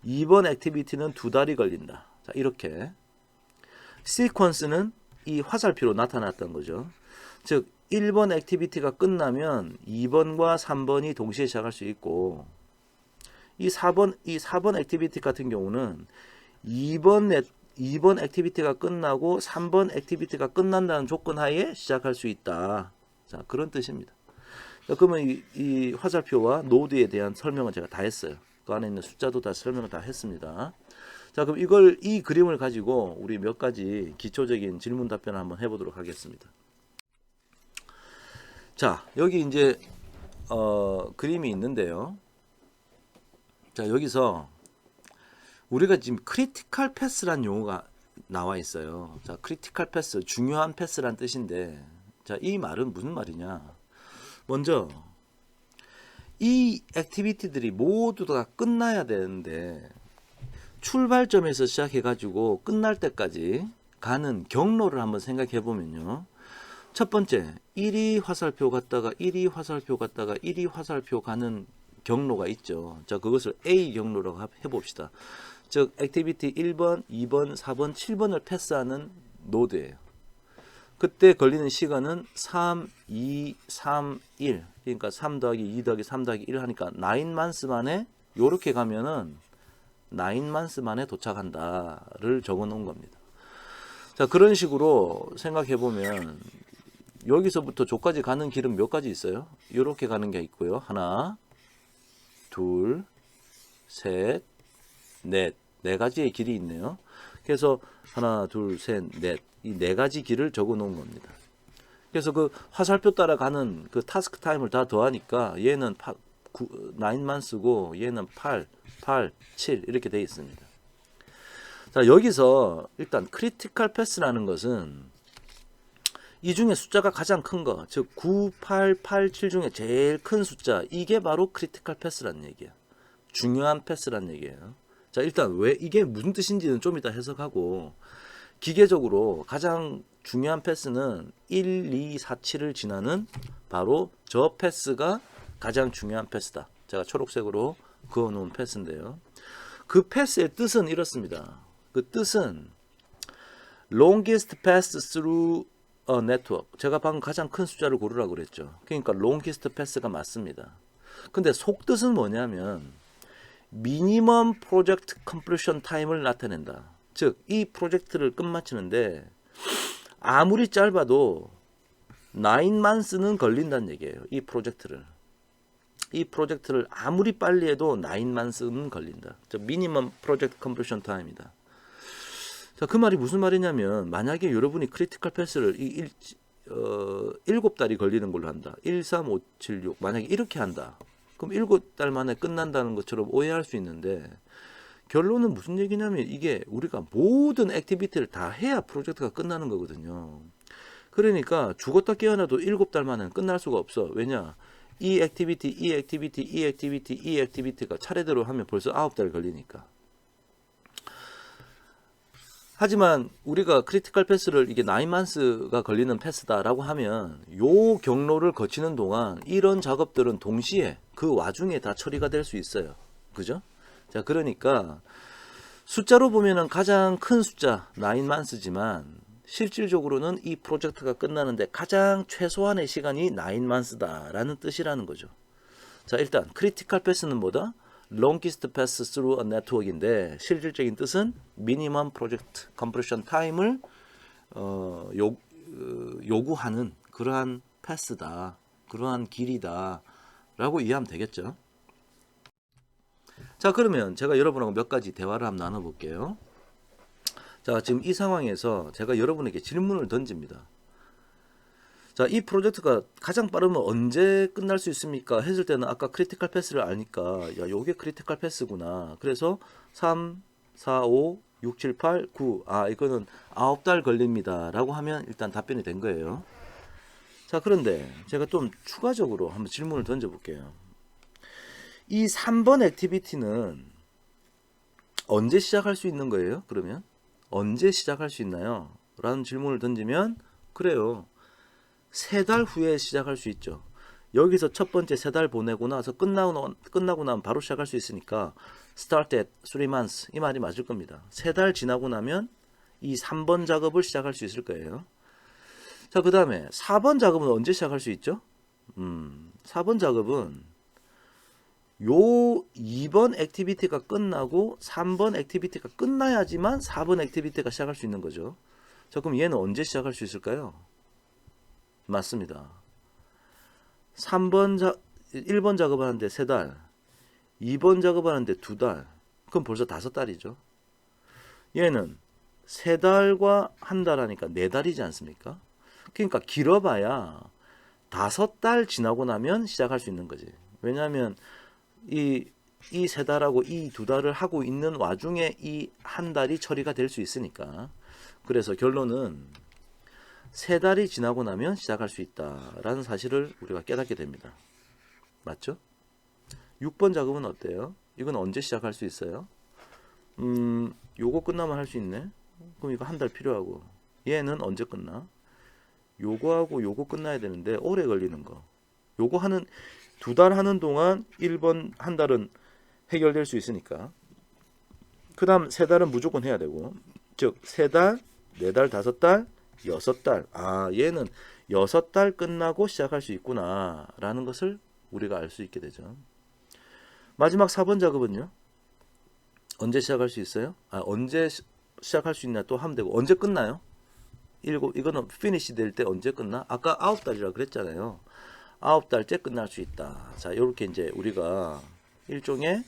2번 액티비티는 2달이 걸린다. 자, 이렇게 시퀀스는 이 화살표로 나타났던 거죠. 즉 1번 액티비티가 끝나면 2번과 3번이 동시에 시작할 수 있고, 이 4번 액티비티 같은 경우는 2번 액티비티가 끝나고 3번 액티비티가 끝난다는 조건 하에 시작할 수 있다. 자, 그런 뜻입니다. 자, 그러면 이 화살표와 노드에 대한 설명은 제가 다 했어요. 그 안에 있는 숫자도 다 설명을 다 했습니다. 자, 그럼 이 그림을 가지고 우리 몇 가지 기초적인 질문 답변을 한번 해보도록 하겠습니다. 자, 여기 이제 그림이 있는데요. 자, 여기서 우리가 지금 크리티컬 패스란 용어가 나와 있어요. 자, 크리티컬 패스, 중요한 패스란 뜻인데, 자, 이 말은 무슨 말이냐? 먼저 이 액티비티들이 모두 다 끝나야 되는데, 출발점에서 시작해 가지고 끝날 때까지 가는 경로를 한번 생각해 보면요. 첫 번째, 1위 화살표 갔다가 1위 화살표 갔다가 1위 화살표 가는 경로가 있죠. 자, 그것을 A 경로라고 해봅시다. 즉 액티비티 1번, 2번, 4번, 7번을 패스하는 노드예요. 그때 걸리는 시간은 3, 2, 3, 1. 그러니까 3 더하기 2 더하기 3 더하기 1 하니까 9months 만에, 요렇게 가면은 9months 만에 도착한다를 적어 놓은 겁니다. 자, 그런 식으로 생각해 보면 여기서부터 저까지 가는 길은 몇 가지 있어요? 요렇게 가는 게 있고요. 하나, 둘, 셋, 넷. 네 가지의 길이 있네요. 그래서 하나, 둘, 셋, 넷. 이 네 가지 길을 적어 놓은 겁니다. 그래서 그 화살표 따라가는 그 타스크 타임을 다 더하니까 얘는 9만 쓰고 얘는 8, 7 이렇게 되어 있습니다. 자, 여기서 일단 크리티컬 패스라는 것은 이 중에 숫자가 가장 큰 거, 즉 9, 8, 8, 7 중에 제일 큰 숫자, 이게 바로 크리티컬 패스라는 얘기야. 중요한 패스라는 얘기예요. 자, 일단 왜 이게 무슨 뜻인지는 좀 이따 해석하고, 기계적으로 가장 중요한 패스는 1, 2, 4, 7을 지나는 바로 저 패스가 가장 중요한 패스다. 제가 초록색으로 그어놓은 패스인데요. 그 패스의 뜻은 이렇습니다. 그 뜻은 longest pass through a network. 제가 방금 가장 큰 숫자를 고르라고 그랬죠. 그러니까 longest pass가 맞습니다. 근데 속뜻은 뭐냐면 minimum project completion time을 나타낸다. 즉, 이 프로젝트를 끝마치는데 아무리 짧아도 9months는 걸린다는 얘기예요. 이 프로젝트를 아무리 빨리 해도 9months는 걸린다. 즉, minimum project completion time이다. 자, 그 말이 무슨 말이냐면, 만약에 여러분이 크리티컬 패스를 7달이 걸리는 걸로 한다. 1, 3, 5, 7, 6 만약에 이렇게 한다. 그럼 7달 만에 끝난다는 것처럼 오해할 수 있는데, 결론은 무슨 얘기냐면 이게 우리가 모든 액티비티를 다 해야 프로젝트가 끝나는 거거든요. 그러니까 죽었다 깨어나도 7달 만에는 끝날 수가 없어. 왜냐? 이 액티비티, 이 액티비티, 이 액티비티, 이 액티비티가 차례대로 하면 벌써 9달 걸리니까. 하지만 우리가 크리티컬 패스를 이게 9만스가 걸리는 패스다라고 하면 요 경로를 거치는 동안 이런 작업들은 동시에 그 와중에 다 처리가 될 수 있어요. 그죠? 자, 그러니까 숫자로 보면은 가장 큰 숫자 9만스지만 실질적으로는 이 프로젝트가 끝나는데 가장 최소한의 시간이 9만스다라는 뜻이라는 거죠. 자, 일단 크리티컬 패스는 뭐다? longest pass through a network인데 실질적인 뜻은 minimum project completion time을 요구하는 그러한 패스다, 그러한 길이다 라고 이해하면 되겠죠. 자, 그러면 제가 여러분하고 몇 가지 대화를 한번 나눠볼게요. 자, 지금 이 상황에서 제가 여러분에게 질문을 던집니다. 자, 이 프로젝트가 가장 빠르면 언제 끝날 수 있습니까? 했을 때는 아까 크리티컬 패스를 아니까 야, 요게 크리티컬 패스구나. 그래서 3, 4, 5, 6, 7, 8, 9 이거는 9달 걸립니다 라고 하면 일단 답변이 된 거예요. 자, 그런데 제가 좀 추가적으로 한번 질문을 던져볼게요. 이 3번 액티비티는 언제 시작할 수 있는 거예요? 그러면 언제 시작할 수 있나요? 라는 질문을 던지면 그래요. 3달 후에 시작할 수 있죠. 여기서 첫 번째 3달 보내고 나서 끝나고 나면 바로 시작할 수 있으니까 start at 3 months 이 말이 맞을 겁니다. 3달 지나고 나면 이 3번 작업을 시작할 수 있을 거예요. 자, 그 다음에 4번 작업은 언제 시작할 수 있죠? 4번 작업은 요 2번 액티비티가 끝나고 3번 액티비티가 끝나야지만 4번 액티비티가 시작할 수 있는 거죠. 자, 그럼 얘는 언제 시작할 수 있을까요? 맞습니다. 1번 작업하는데 3달, 2번 작업하는데 2달, 그럼 벌써 5달이죠. 얘는 3달과 1달 하니까 4달이지 않습니까? 그러니까 길어봐야 5달 지나고 나면 시작할 수 있는 거지. 왜냐하면 이 3달하고 이 2달을 하고 있는 와중에 이 1달이 처리가 될 수 있으니까. 그래서 결론은 3달이 지나고 나면 시작할 수 있다라는 사실을 우리가 깨닫게 됩니다. 맞죠? 6번 작업은 어때요? 이건 언제 시작할 수 있어요? 요거 끝나면 할 수 있네. 그럼 이거 1달 필요하고. 얘는 언제 끝나? 요거하고 요거 끝나야 되는데 오래 걸리는 거. 요거 하는 2달 하는 동안 1번 1달은 해결될 수 있으니까. 그 다음 3달은 무조건 해야 되고. 즉 3달, 4달, 5달, 6달. 얘는 6달 끝나고 시작할 수 있구나 라는 것을 우리가 알 수 있게 되죠. 마지막 4번 작업은요? 언제 시작할 수 있어요? 언제 시작할 수 있나 또 하면 되고. 언제 끝나요? 이거는 피니시 될 때 언제 끝나? 아까 9달이라 그랬잖아요. 9달째 끝날 수 있다. 자, 이렇게 이제 우리가 일종의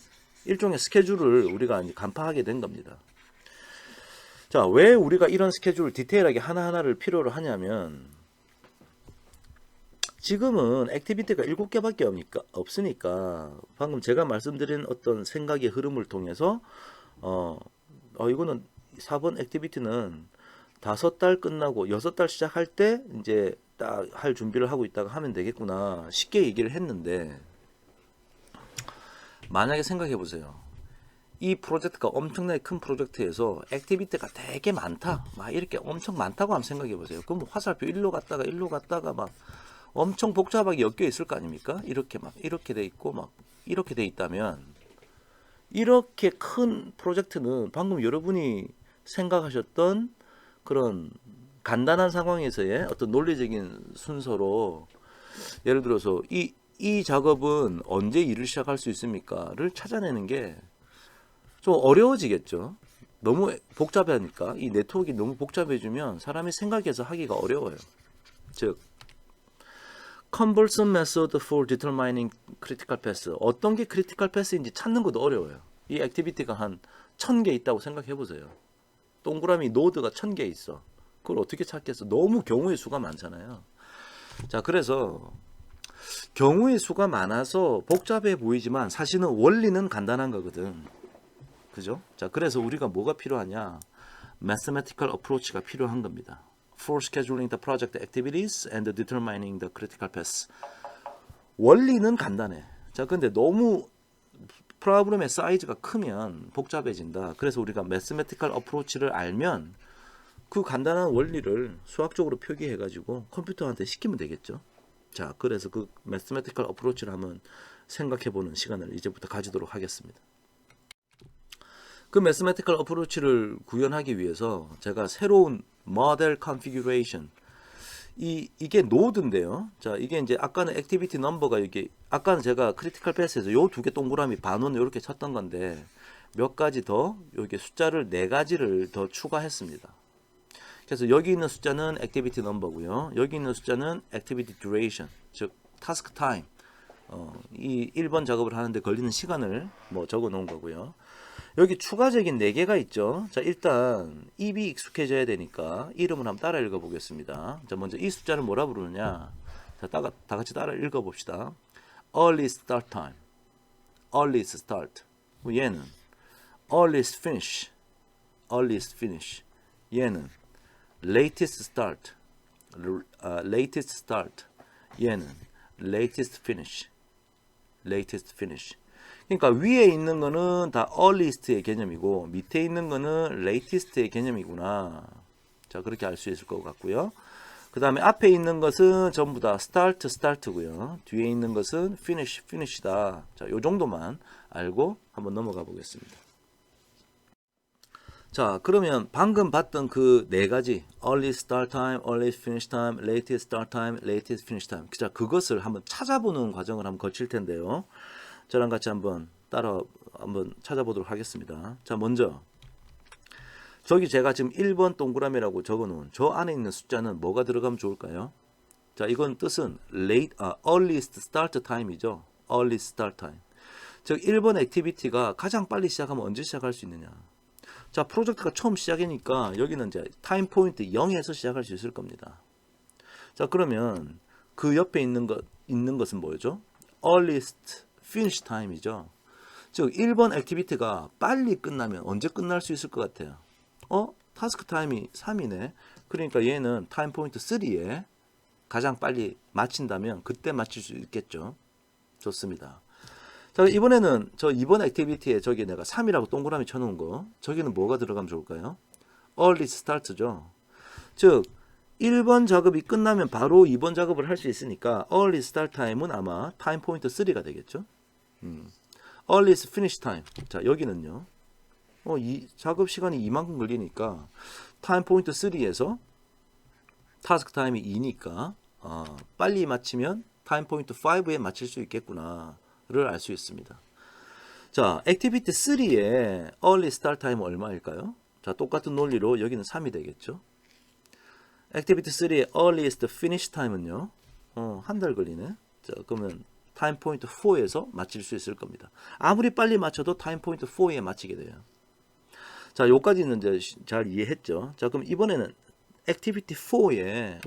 스케줄을 우리가 이제 간파하게 된 겁니다. 자, 왜 우리가 이런 스케줄을 디테일하게 하나하나를 필요로 하냐면 지금은 액티비티가 7개밖에 없으니까 방금 제가 말씀드린 어떤 생각의 흐름을 통해서 이거는 4번 액티비티는 5달 끝나고 6달 시작할 때 이제 딱 할 준비를 하고 있다가 하면 되겠구나 쉽게 얘기를 했는데 만약에 생각해 보세요. 이 프로젝트가 엄청나게 큰 프로젝트에서 액티비티가 되게 많다. 막 이렇게 엄청 많다고 한번 생각해 보세요. 그럼 화살표 일로 갔다가 막 엄청 복잡하게 엮여 있을 거 아닙니까? 이렇게 돼 있고 막 이렇게 돼 있다면 이렇게 큰 프로젝트는 방금 여러분이 생각하셨던 그런 간단한 상황에서의 어떤 논리적인 순서로 예를 들어서 이 작업은 언제 일을 시작할 수 있습니까?를 찾아내는 게 좀 어려워지겠죠. 너무 복잡하니까 이 네트워크가 너무 복잡해지면 사람이 생각해서 하기가 어려워요. 즉 cumbersome method for determining critical path. 어떤 게 critical path인지 찾는 것도 어려워요. 이 액티비티가 한 1000개 있다고 생각해 보세요. 동그라미 노드가 1000개 있어. 그걸 어떻게 찾겠어? 너무 경우의 수가 많잖아요. 자, 그래서 경우의 수가 많아서 복잡해 보이지만 사실은 원리는 간단한 거거든. 그죠? 자, 그래서 우리가 뭐가 필요하냐? mathematical approach가 필요한 겁니다. For scheduling the project activities and determining the critical path. 원리는 간단해. 자, 근데 너무 프로그램의 사이즈가 크면 복잡해진다. 그래서 우리가 매스매티컬 어프로치를 알면 그 간단한 원리를 수학적으로 표기해가지고 컴퓨터한테 시키면 되겠죠. 자, 그래서 그 매스매티컬 어프로치를 한번 생각해보는 시간을 이제부터 가지도록 하겠습니다. 그 매스매티컬 어프로치를 구현하기 위해서 제가 새로운 모델 컨피규레이션 이게 노드인데요. 자, 이게 이제 아까는 액티비티 넘버가 이게 아까는 제가 크리티컬 패스에서 요 두 개 동그라미 반원 이렇게 쳤던 건데 몇 가지 더 여기 숫자를 네 가지를 더 추가했습니다. 그래서 여기 있는 숫자는 액티비티 넘버고요. 여기 있는 숫자는 액티비티 듀레이션, 즉 타스크 타임. 이 1번 작업을 하는데 걸리는 시간을 뭐 적어 놓은 거고요. 여기 추가적인 4개가 있죠. 자, 일단 입이 익숙해져야 되니까 이름을 한번 따라 읽어 보겠습니다. 자, 먼저 이 숫자를 뭐라 부르느냐. 자, 다 같이 따라 읽어 봅시다. earliest start time, earliest start. 얘는 earliest finish, earliest finish. 얘는 latest start, latest start. 얘는 latest finish, latest finish. 그러니까 위에 있는 거는 다 earliest의 개념이고 밑에 있는 거는 latest의 개념이구나. 자, 그렇게 알 수 있을 것 같고요. 그 다음에 앞에 있는 것은 전부 다 start, start고요. 뒤에 있는 것은 finish, finish다. 자, 요 정도만 알고 한번 넘어가 보겠습니다. 자, 그러면 방금 봤던 그 네 가지 early start time, early finish time, latest start time, latest finish time. 자, 그것을 한번 찾아보는 과정을 한번 거칠 텐데요. 저랑 같이 한번 한번 찾아보도록 하겠습니다. 자, 먼저 저기 제가 지금 1번 동그라미라고 적어 놓은 저 안에 있는 숫자는 뭐가 들어가면 좋을까요? 자, 이건 뜻은 earliest start time이죠. earliest start time. 즉 1번 액티비티가 가장 빨리 시작하면 언제 시작할 수 있느냐. 자, 프로젝트가 처음 시작이니까 여기는 이제 타임 포인트 0에서 시작할 수 있을 겁니다. 자, 그러면 그 옆에 있는 것은 뭐죠? earliest finish time이죠. 즉 1번 액티비티가 빨리 끝나면 언제 끝날 수 있을 것 같아요? 타스크 타임이 3이네. 그러니까 얘는 타임 포인트 3에 가장 빨리 마친다면 그때 마칠 수 있겠죠. 좋습니다. 자, 이번에는 저 2번 액티비티에 저기 내가 3이라고 동그라미 쳐놓은 거 저기는 뭐가 들어가면 좋을까요? early start죠. 즉 1번 작업이 끝나면 바로 2번 작업을 할 수 있으니까 early start time은 아마 타임 포인트 3가 되겠죠. earliest finish time. 자, 여기는요. 이 작업 시간이 이만큼 걸리니까 타임 포인트 3에서 타스크 타임이 2니까 빨리 마치면 타임 포인트 5에 마칠 수 있겠구나를 알 수 있습니다. 자, 액티비티 3의 early start time은 얼마일까요? 자, 똑같은 논리로 여기는 3이 되겠죠. 액티비티 3의 earliest finish time은요. 한 달 걸리네. 자, 그러면 타임 포인트 4에서 마칠 수 있을 겁니다. 아무리 빨리 맞춰도 타임 포인트 4에 마치게 돼요. 자, 요까지는 이제 잘 이해했죠. 자, 그럼 이번에는 액티비티 4의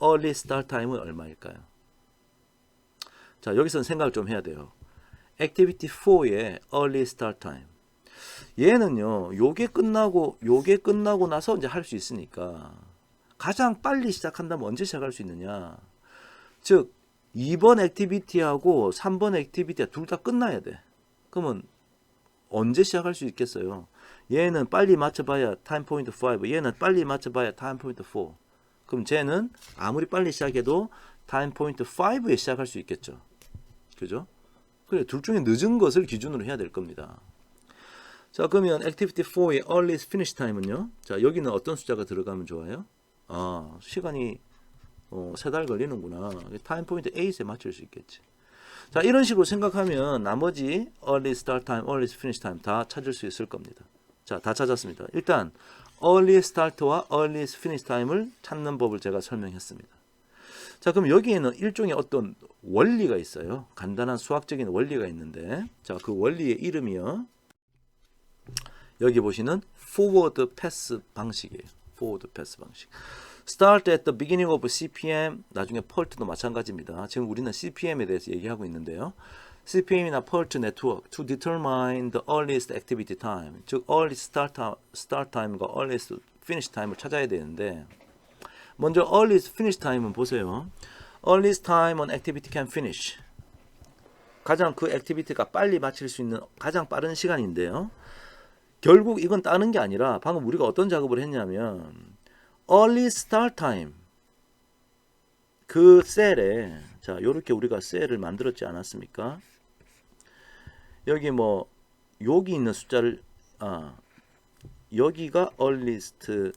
early start time은 얼마일까요? 자, 여기서는 생각을 좀 해야 돼요. 액티비티 4의 early start time. 얘는요, 요게 끝나고 나서 이제 할 수 있으니까 가장 빨리 시작한다면 언제 시작할 수 있느냐? 즉 2번 액티비티하고 3번 액티비티가 둘 다 끝나야 돼. 그러면 언제 시작할 수 있겠어요? 얘는 빨리 맞춰봐야 타임 포인트 5, 얘는 빨리 맞춰봐야 타임 포인트 4. 그럼 쟤는 아무리 빨리 시작해도 타임 포인트 5에 시작할 수 있겠죠. 그죠? 그래, 둘 중에 늦은 것을 기준으로 해야 될 겁니다. 자, 그러면 액티비티 4의 earliest finish time은요. 자, 여기는 어떤 숫자가 들어가면 좋아요? 시간이 3달 걸리는구나. 타임 포인트 8에 맞출 수 있겠지. 자, 이런 식으로 생각하면 나머지 early start time, early finish time 다 찾을 수 있을 겁니다. 자, 다 찾았습니다. 일단 early start와 early finish time을 찾는 법을 제가 설명했습니다. 자, 그럼 여기에는 일종의 어떤 원리가 있어요. 간단한 수학적인 원리가 있는데, 자, 그 원리의 이름이요. 여기 보시는 forward pass 방식이에요. forward pass 방식. Start at the beginning of CPM, 나중에 PERT도 마찬가지입니다. 지금 우리는 CPM에 대해서 얘기하고 있는데요. CPM이나 PERT network to determine the earliest activity time, 즉 early start time과 earliest finish time을 찾아야 되는데, 먼저 earliest finish time은 보세요. earliest time an activity can finish. 가장 그 액티비티가 빨리 마칠 수 있는 가장 빠른 시간인데요. 결국 이건 따는 게 아니라 방금 우리가 어떤 작업을 했냐면 early start time 그 셀에 자 요렇게 우리가 셀을 만들었지 않았습니까? 여기 뭐 여기 있는 숫자를 여기가 earliest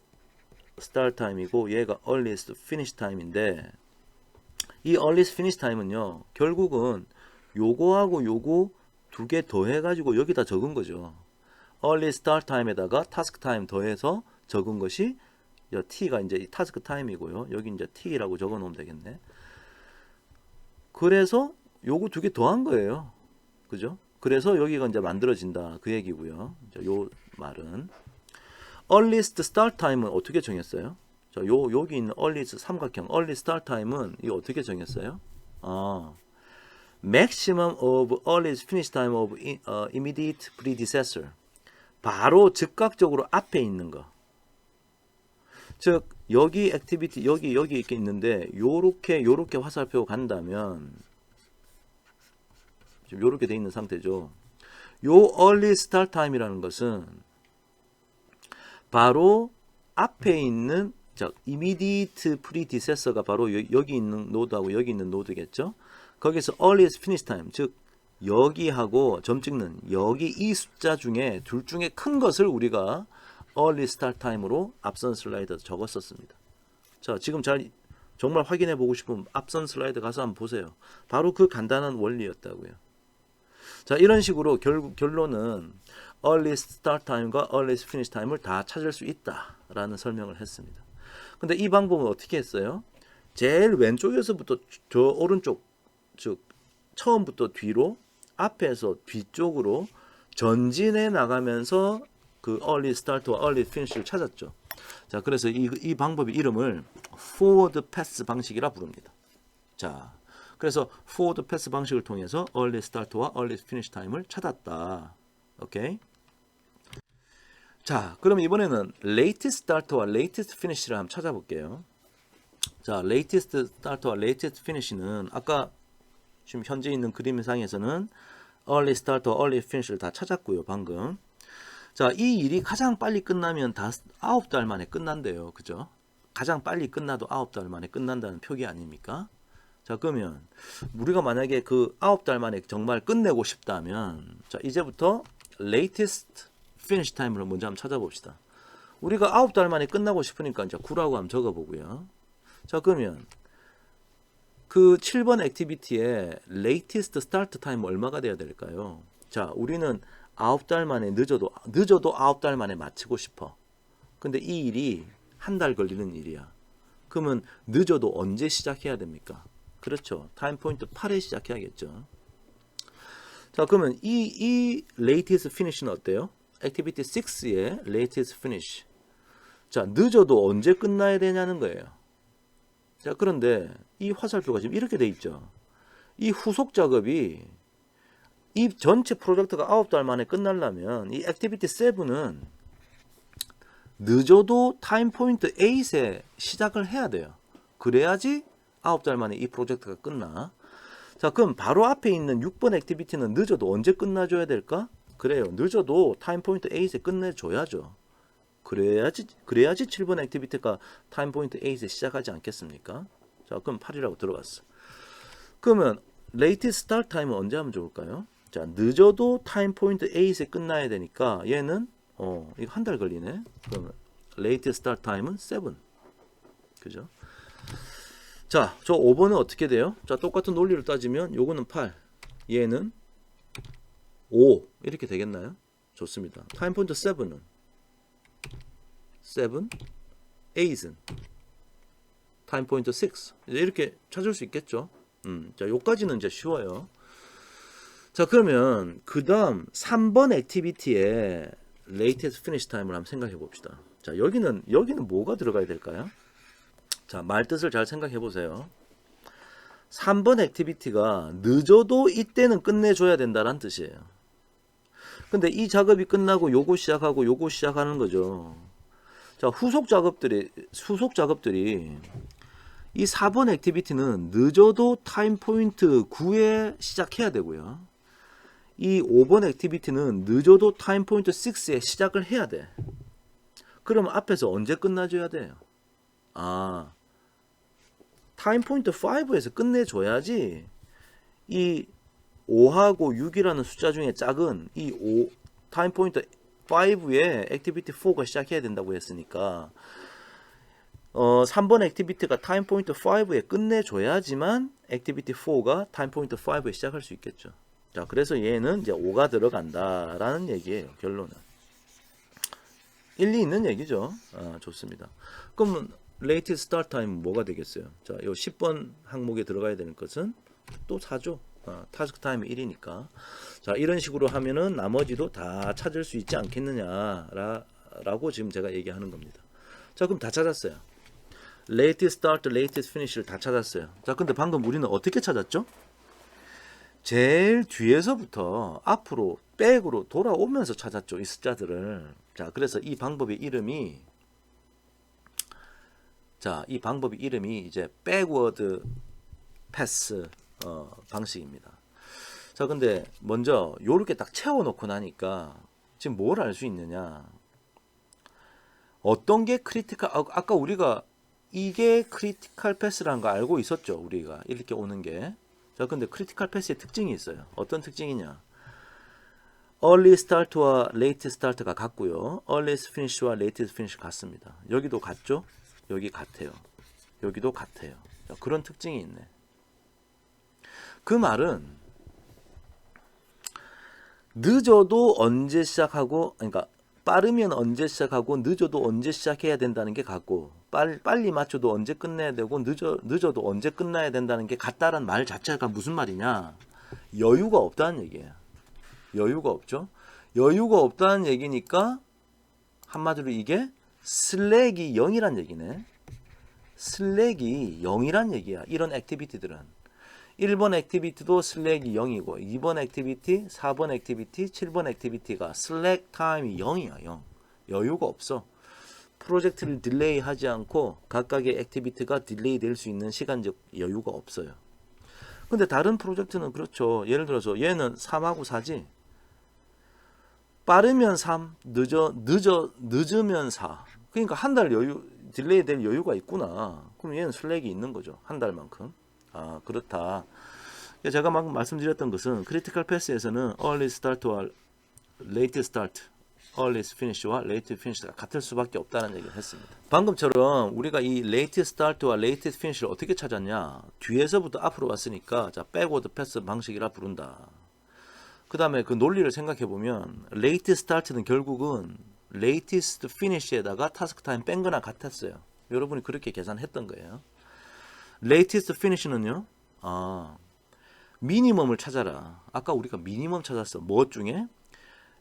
start time이고 얘가 earliest finish time인데 이 earliest finish time은요 결국은 요거하고 요거 두 개 더해가지고 여기다 적은 거죠. early start time에다가 task time 더해서 적은 것이 t가 이제 task time이고요. 여기 이제 t라고 적어 놓으면 되겠네. 그래서 요거 두 개 더한 거예요. 그죠? 그래서 여기가 이제 만들어진다 그 얘기고요. 자, 요 말은 earliest start time은 어떻게 정했어요? 자, 여기 있는 earliest 삼각형 early start time은 이 어떻게 정했어요? maximum of earliest finish time of immediate predecessor. 바로 즉각적으로 앞에 있는 거. 즉 여기 액티비티 여기 이렇게 있는데 요렇게 화살표 간다면 지금 요렇게 돼 있는 상태죠. 요 early start time이라는 것은 바로 앞에 있는 immediate predecessor가 바로 여기 있는 노드하고 여기 있는 노드겠죠. 거기서 earliest finish time, 즉 여기하고 점 찍는 여기 이 숫자 중에 둘 중에 큰 것을 우리가 early start time으로 앞선 슬라이드에 적었었습니다. 자, 지금 정말 확인해 보고 싶으면 앞선 슬라이드 가서 한번 보세요. 바로 그 간단한 원리였다고요. 자, 이런 식으로 결국 결론은 early start time과 early finish time을 다 찾을 수 있다라는 설명을 했습니다. 근데 이 방법은 어떻게 했어요? 제일 왼쪽에서부터 저 오른쪽, 즉 처음부터 뒤로 앞에서 뒤쪽으로 전진해 나가면서 그 early start와 early finish를 찾았죠. 자, 그래서 이 방법의 이름을 forward pass 방식이라 부릅니다. 자, 그래서 forward pass 방식을 통해서 early start와 early finish time을 찾았다. 오케이? 자, 그럼 이번에는 latest start와 latest finish를 한번 찾아볼게요. 자, latest start와 latest finish는 아까 지금 현재 있는 그림상에서는 early start와 early finish를 다 찾았고요, 방금. 자, 이 일이 가장 빨리 끝나면 다 9달 만에 끝난대요. 그죠? 가장 빨리 끝나도 9달 만에 끝난다는 표기 아닙니까? 자, 그러면 우리가 만약에 그 9달 만에 정말 끝내고 싶다면 자, 이제부터 latest finish time을 먼저 한번 찾아봅시다. 우리가 9달 만에 끝나고 싶으니까 이제 9라고 한번 적어보고요. 자, 그러면 그 7번 액티비티의 latest start time 얼마가 돼야 될까요? 자, 우리는 9달 만에 늦어도 9달 만에 마치고 싶어. 근데 이 일이 한 달 걸리는 일이야. 그러면 늦어도 언제 시작해야 됩니까? 그렇죠. 타임 포인트 8에 시작해야겠죠. 자, 그러면 이 latest finish는 어때요? 액티비티 6의 latest finish. 자, 늦어도 언제 끝나야 되냐는 거예요. 자, 그런데 이 화살표가 지금 이렇게 돼 있죠. 이 후속 작업이 이 전체 프로젝트가 9달 만에 끝나려면 이 액티비티 7은 늦어도 타임 포인트 8에 시작을 해야 돼요. 그래야지 9달 만에 이 프로젝트가 끝나. 자, 그럼 바로 앞에 있는 6번 액티비티는 늦어도 언제 끝나줘야 될까? 그래요. 늦어도 타임 포인트 8에 끝내줘야죠. 그래야지 7번 액티비티가 타임 포인트 8에 시작하지 않겠습니까? 자, 그럼 8이라고 들어갔어. 그러면 latest start time은 언제 하면 좋을까요? 자, 늦어도 타임 포인트 8에 끝나야 되니까 얘는 이거 한 달 걸리네. 그러면 latest start time은 7. 그죠? 자, 저 5번은 어떻게 돼요? 자, 똑같은 논리를 따지면 요거는 8, 얘는 5 이렇게 되겠나요? 좋습니다. 타임 포인트 7은 7, 8은 타임 포인트 6 이렇게 찾을 수 있겠죠. 자, 요까지는 이제 쉬워요. 자, 그러면 그 다음 3번 액티비티의 latest finish time을 한번 생각해 봅시다. 자, 여기는 뭐가 들어가야 될까요? 자, 말 뜻을 잘 생각해 보세요. 3번 액티비티가 늦어도 이때는 끝내줘야 된다는 뜻이에요. 근데 이 작업이 끝나고 요거 시작하고 요거 시작하는 거죠. 자, 후속 작업들이 이 4번 액티비티는 늦어도 타임 포인트 9에 시작해야 되고요. 이 5번 액티비티는 늦어도 타임 포인트 6에 시작을 해야 돼. 그럼 앞에서 언제 끝나줘야 돼요? 타임 포인트 5에서 끝내줘야지 이 5하고 6이라는 숫자 중에 작은 이 타임 포인트 5에 액티비티 4가 시작해야 된다고 했으니까 3번 액티비티가 타임 포인트 5에 끝내줘야지만 액티비티 4가 타임 포인트 5에 시작할 수 있겠죠. 자, 그래서 얘는 이제 5가 들어간다라는 얘기예요. 결론은. 일리 있는 얘기죠. 좋습니다. 그러면 latest start time 뭐가 되겠어요? 자, 요 10번 항목에 들어가야 되는 것은 또 4죠. 타스크 타임이 1이니까. 자, 이런 식으로 하면은 나머지도 다 찾을 수 있지 않겠느냐라고 지금 제가 얘기하는 겁니다. 자, 그럼 다 찾았어요. latest start, latest finish를 다 찾았어요. 자, 근데 방금 우리는 어떻게 찾았죠? 제일 뒤에서부터 앞으로 백으로 돌아오면서 찾았죠. 이 숫자들을. 자, 그래서 이 방법의 이름이 이제 backward pass 방식입니다. 자, 근데 먼저 요렇게 딱 채워놓고 나니까 지금 뭘 알 수 있느냐? 어떤 게 크리티컬? 아까 우리가 이게 크리티컬 패스라는 거 알고 있었죠. 우리가 이렇게 오는 게. 자, 근데 크리티컬 패스의 특징이 있어요. 어떤 특징이냐? early start와 late start가 같고요. earliest finish와 latest finish 같습니다. 여기도 같죠? 여기 같아요. 여기도 같아요. 자, 그런 특징이 있네. 그 말은 늦어도 언제 시작하고, 그러니까 빠르면 언제 시작하고 늦어도 언제 시작해야 된다는 게 같고, 빨리 맞춰도 언제 끝내야 되고 늦어도 언제 끝나야 된다는 게 같다라는 말 자체가 무슨 말이냐? 여유가 없다는 얘기예요. 여유가 없죠. 여유가 없다는 얘기니까 한마디로 이게 슬랙이 0이란 얘기네. 슬랙이 0이란 얘기야. 이런 액티비티들은 1번 액티비티도 슬랙이 0이고 2번 액티비티, 4번 액티비티, 7번 액티비티가 슬랙 타임이 0이야. 0. 여유가 없어. 프로젝트를 딜레이 하지 않고 각각의 액티비티가 딜레이 될 수 있는 시간적 여유가 없어요. 근데 다른 프로젝트는 그렇죠. 예를 들어서 얘는 3하고 4지. 빠르면 3, 늦으면 4. 그러니까 한 달 딜레이 될 여유가 있구나. 그럼 얘는 슬랙이 있는 거죠. 한 달만큼. 그렇다. 제가 방금 말씀드렸던 것은 크리티컬 패스에서는 early start와 late start, earliest finish와 late finish가 같을 수밖에 없다는 얘기를 했습니다. 방금처럼 우리가 이 late start와 late finish를 어떻게 찾았냐? 뒤에서부터 앞으로 왔으니까 자, backward pass 방식이라 부른다. 그 다음에 그 논리를 생각해 보면 late start는 결국은 latest finish에다가 task time 뺀 거나 같았어요. 여러분이 그렇게 계산했던 거예요. latest finish는요, 미니멈을 찾아라. 아까 우리가 미니멈 찾았어. 뭐 중에?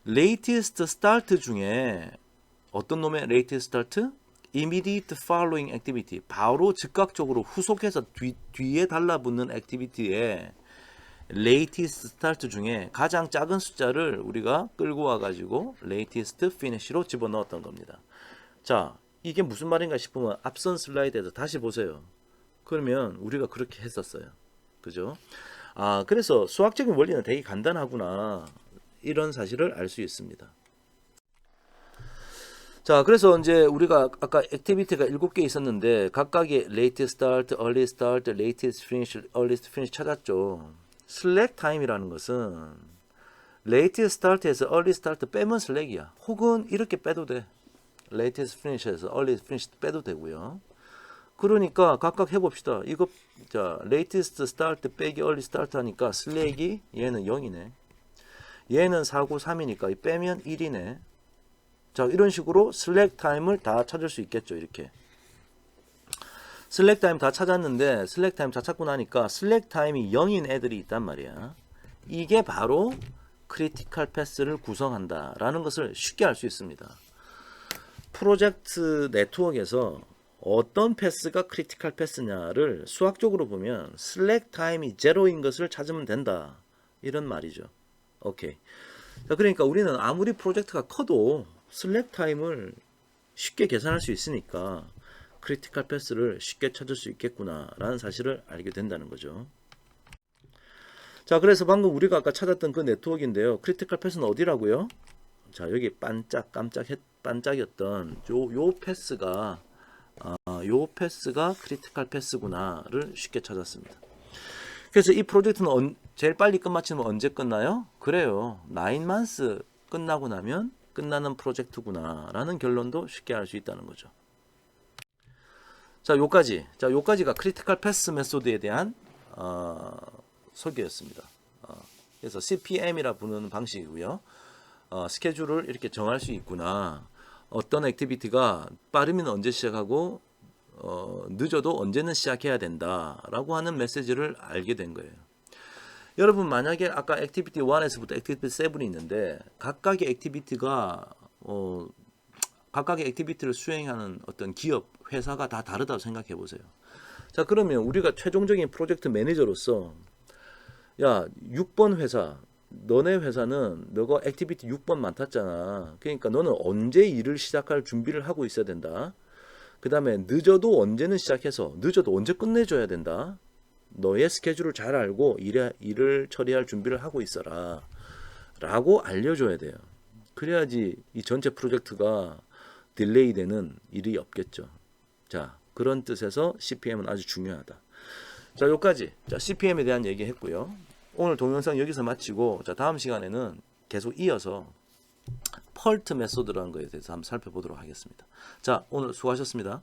latest start 중에 어떤 놈의 latest start? immediate following activity. 바로 즉각적으로 후속해서 뒤에 달라붙는 액티비티에 latest start 중에 가장 작은 숫자를 우리가 끌고 와가지고 latest finish로 집어넣었던 겁니다. 자, 이게 무슨 말인가 싶으면 앞선 슬라이드에서 다시 보세요. 그러면 우리가 그렇게 했었어요. 그죠? 그래서 수학적인 원리는 되게 간단하구나. 이런 사실을 알 수 있습니다. 자, 그래서 이제 우리가 아까 액티비티가 7개 있었는데 각각의 late start, early start, latest finish, earliest finish 찾았죠. 슬랙 타임이라는 것은 late start에서 early start 빼면 슬랙이야. 혹은 이렇게 빼도 돼. latest finish에서 early finish 빼도 되고요. 그러니까 각각 해봅시다. 이거 자, latest start 빼기 early start 하니까 슬랙이 얘는 0이네. 얘는 4고 3이니까 빼면 1이네. 자, 이런 식으로 슬랙 타임을 다 찾을 수 있겠죠. 이렇게 슬랙 타임 다 찾았는데 슬랙 타임 다 찾고 나니까 슬랙 타임이 0인 애들이 있단 말이야. 이게 바로 크리티컬 패스를 구성한다 라는 것을 쉽게 알 수 있습니다. 프로젝트 네트워크에서 어떤 패스가 크리티컬 패스냐를 수학적으로 보면 슬랙 타임이 제로인 것을 찾으면 된다. 이런 말이죠. 오케이. 자, 그러니까 우리는 아무리 프로젝트가 커도 슬랙 타임을 쉽게 계산할 수 있으니까 크리티컬 패스를 쉽게 찾을 수 있겠구나라는 사실을 알게 된다는 거죠. 자, 그래서 방금 우리가 아까 찾았던 그 네트워크인데요. 크리티컬 패스는 어디라고요? 자, 여기 반짝이었던 요 패스가 크리티컬 패스구나를 쉽게 찾았습니다. 그래서 이 프로젝트는 제일 빨리 끝마치면 언제 끝나요? 그래요. 9months 끝나고 나면 끝나는 프로젝트구나라는 결론도 쉽게 알 수 있다는 거죠. 자, 요까지가 크리티컬 패스 메소드에 대한 소개였습니다. 그래서 CPM이라 부르는 방식이고요. 스케줄을 이렇게 정할 수 있구나. 어떤 액티비티가 빠르면 언제 시작하고 늦어도 언제는 시작해야 된다라고 하는 메시지를 알게 된 거예요. 여러분 만약에 아까 액티비티 1에서부터 액티비티 7이 있는데 각각의 액티비티를 수행하는 어떤 기업, 회사가 다 다르다고 생각해 보세요. 자, 그러면 우리가 최종적인 프로젝트 매니저로서 야, 6번 회사, 너네 회사는 너가 액티비티 6번 맡았잖아. 그러니까 너는 언제 일을 시작할 준비를 하고 있어야 된다. 그 다음에 늦어도 언제는 시작해서 늦어도 언제 끝내줘야 된다. 너의 스케줄을 잘 알고 일을 처리할 준비를 하고 있어라 라고 알려줘야 돼요. 그래야지 이 전체 프로젝트가 딜레이 되는 일이 없겠죠. 자, 그런 뜻에서 CPM은 아주 중요하다. 자, 여기까지 CPM에 대한 얘기 했고요. 오늘 동영상 여기서 마치고, 자, 다음 시간에는 계속 이어서 펄트 메소드라는 거에 대해서 한번 살펴보도록 하겠습니다. 자, 오늘 수고하셨습니다.